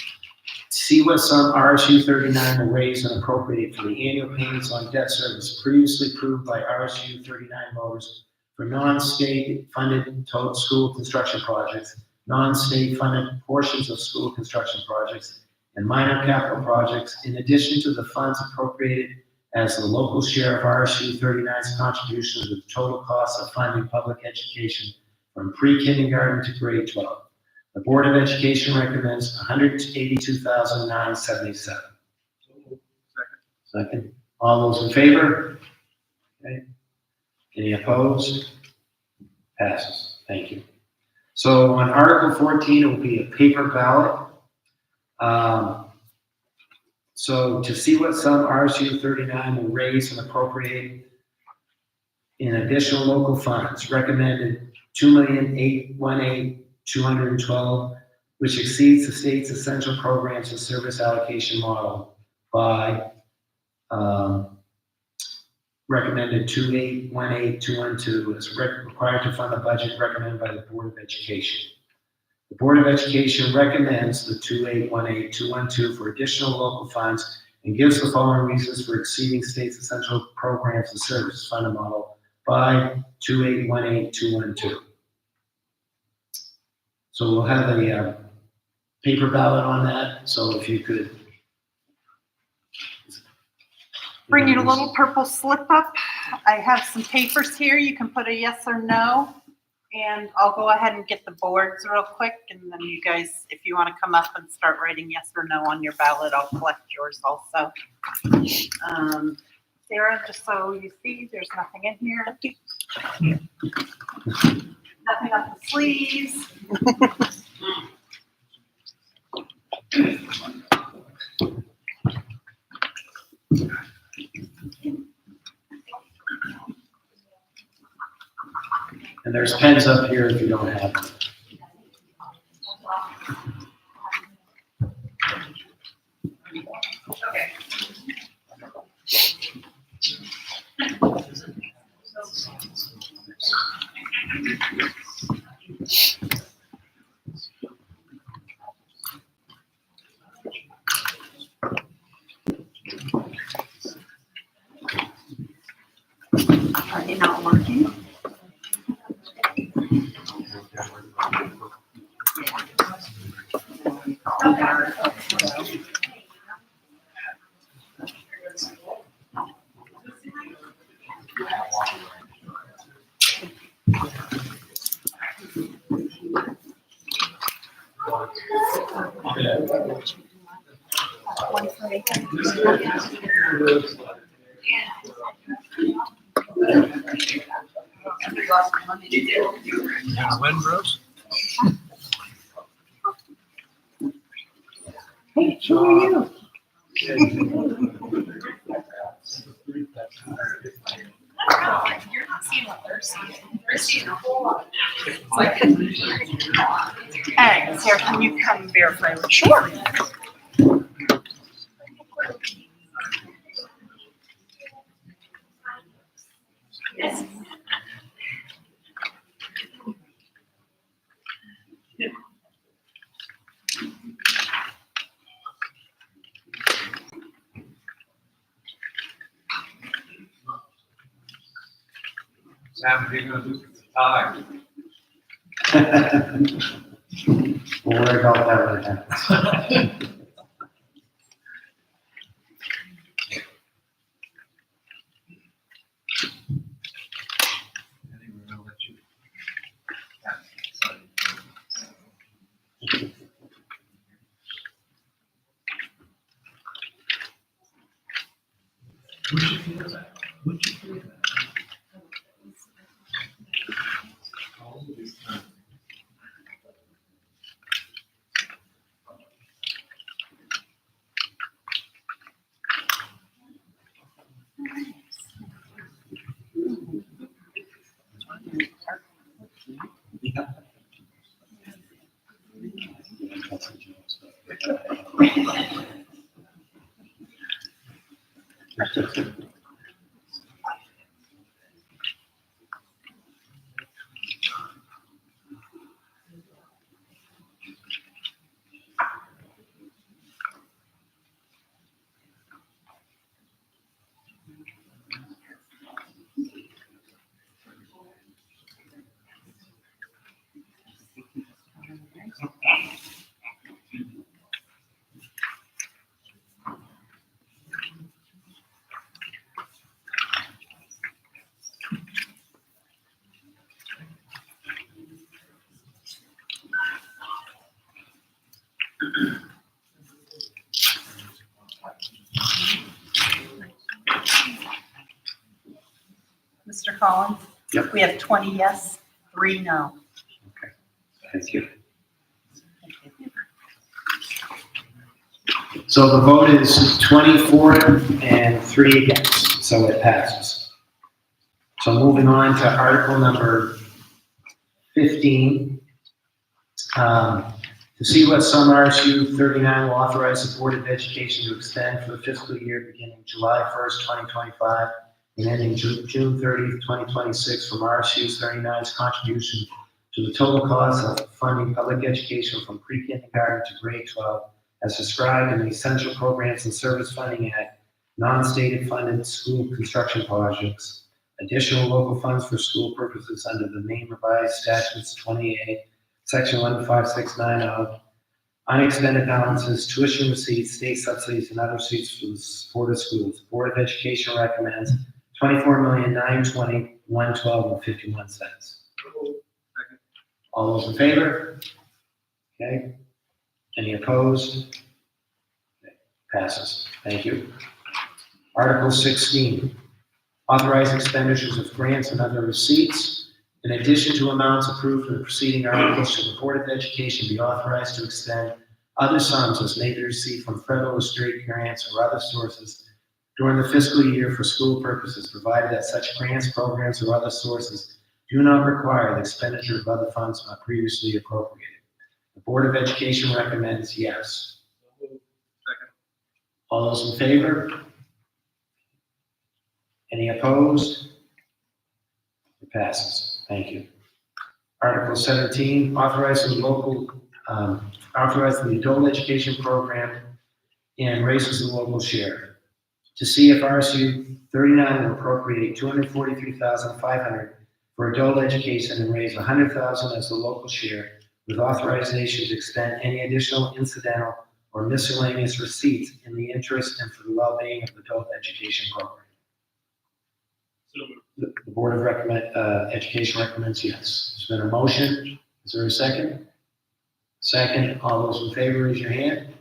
See what sum RSU 39 will raise and appropriate for the annual payments on debt service previously approved by RSU 39 voters for non-state funded total school construction projects, non-state funded portions of school construction projects, and minor capital projects, in addition to the funds appropriated as the local share of RSU39's contribution to the total cost of funding public education from pre-kindergarten to grade 12. The Board of Education recommends $182,977. Second. All those in favor? Okay. Any opposed? Passes. Thank you. So on Article 14, it will be a paper ballot. So to see what sum RSU39 will raise and appropriate in additional local funds, recommended $2,818,212, which exceeds the state's essential programs and service allocation model by recommended $2,818,212 is required to fund the budget recommended by the Board of Education. The Board of Education recommends the $2,818,212 for additional local funds and gives the following reasons for exceeding state's essential programs and services funding model by $2,818,212. So we'll have a paper ballot on that. So if you could Bring you a little purple slip up. I have some papers here. You can put a yes or no. And I'll go ahead and get the boards real quick. And then you guys, if you want to come up and start writing yes or no on your ballot, I'll collect yours also. Sarah, just so you see, there's nothing in here. Nothing up the sleeves. And there's pens up here if you don't have them. Are you not working? When, Bruce? Hey, who are you? You're not seeing what they're seeing. They're seeing a whole lot. Hey, Sarah, can you come verify? Sure. Yes. Sam, what are you gonna do for the tie? We'll worry about that when it happens. I think we're gonna let you. Would you feel that? Would you feel that? All of this time. Collins? Yep. We have 20 yes, 3 no. Thank you. So the vote is 24 and 3 against, so it passes. So moving on to article number 15. To see what some RSU39 will authorize the Board of Education to extend for the fiscal year beginning July 1st, 2025, and ending June 30th, 2026, from RSU39's contribution to the total cost of funding public education from pre-kindergarten to grade 12, as described in the Essential Programs and Service Funding Act, non-stated funded school construction projects, additional local funds for school purposes under the Maine Revised Statutes 28, Section 15690, unexpended balances, tuition receipts, state subsidies, and other receipts for the support of schools. Board of Education recommends $24,920,112.51. All those in favor? Okay. Any opposed? Okay. Passes. Thank you. Article 16, authorize expenditures of grants and other receipts. In addition to amounts approved in the preceding articles, should the Board of Education be authorized to expend other sums as may be received from federal or state grants or other sources during the fiscal year for school purposes, provided that such grants, programs, or other sources do not require the expenditure of other funds not previously appropriated. The Board of Education recommends yes. All those in favor? Any opposed? It passes. Thank you. Article 17, authorizing the adult education program and raises the local share. To see if RSU 39 will appropriate $243,500 for adult education and raise $100,000 as the local share, with authorization to expend any additional incidental or miscellaneous receipts in the interest and for the well-being of the adult education program. The Board of Education recommends yes. There's been a motion. Is there a second? Second. All those in favor, raise your hand.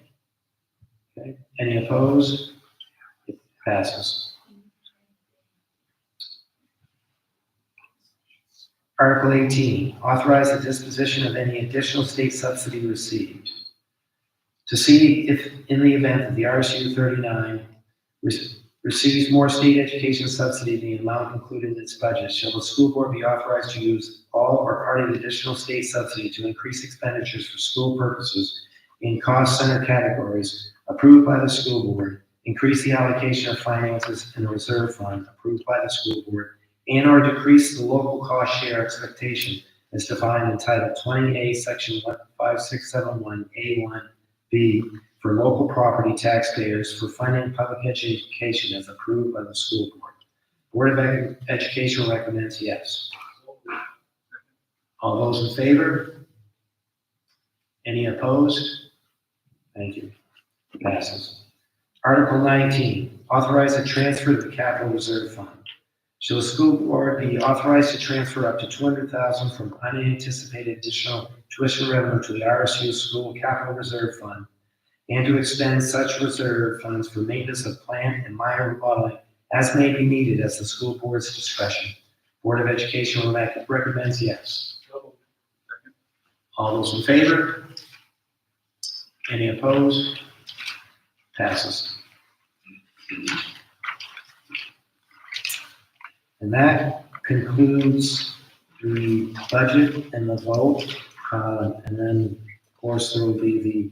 Okay. Any opposed? It passes. Article 18, authorize the disposition of any additional state subsidy received. To see if, in the event that the RSU 39 receives more state education subsidy than the amount included in its budget, shall the school board be authorized to use all or part of the additional state subsidy to increase expenditures for school purposes in cost center categories approved by the school board, increase the allocation of finances in the reserve fund approved by the school board, and or decrease the local cost share expectation as defined in Title 20A, Section 5671A1B for local property taxpayers for funding public education as approved by the school board. Board of Education recommends yes. All those in favor? Any opposed? Thank you. Passes. Article 19, authorize a transfer to the capital reserve fund. Shall the school board be authorized to transfer up to $200,000 from unanticipated additional tuition revenue to the RSU School Capital Reserve Fund, and to expend such reserve funds for maintenance of plant and minor remodeling as may be needed as the school board's discretion? Board of Education recommends yes. All those in favor? Any opposed? Passes. And that concludes the budget and the vote. And then, of course, there will be the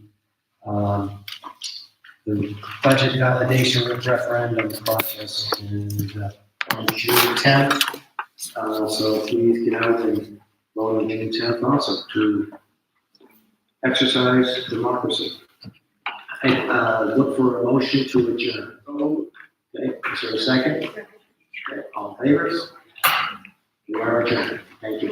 budget validation referendum process on June 10th. So please get out and vote on June 10th also to exercise democracy. I look for a motion to adjourn. Okay, is there a second? Okay, all in favor? We are adjourned. Thank you.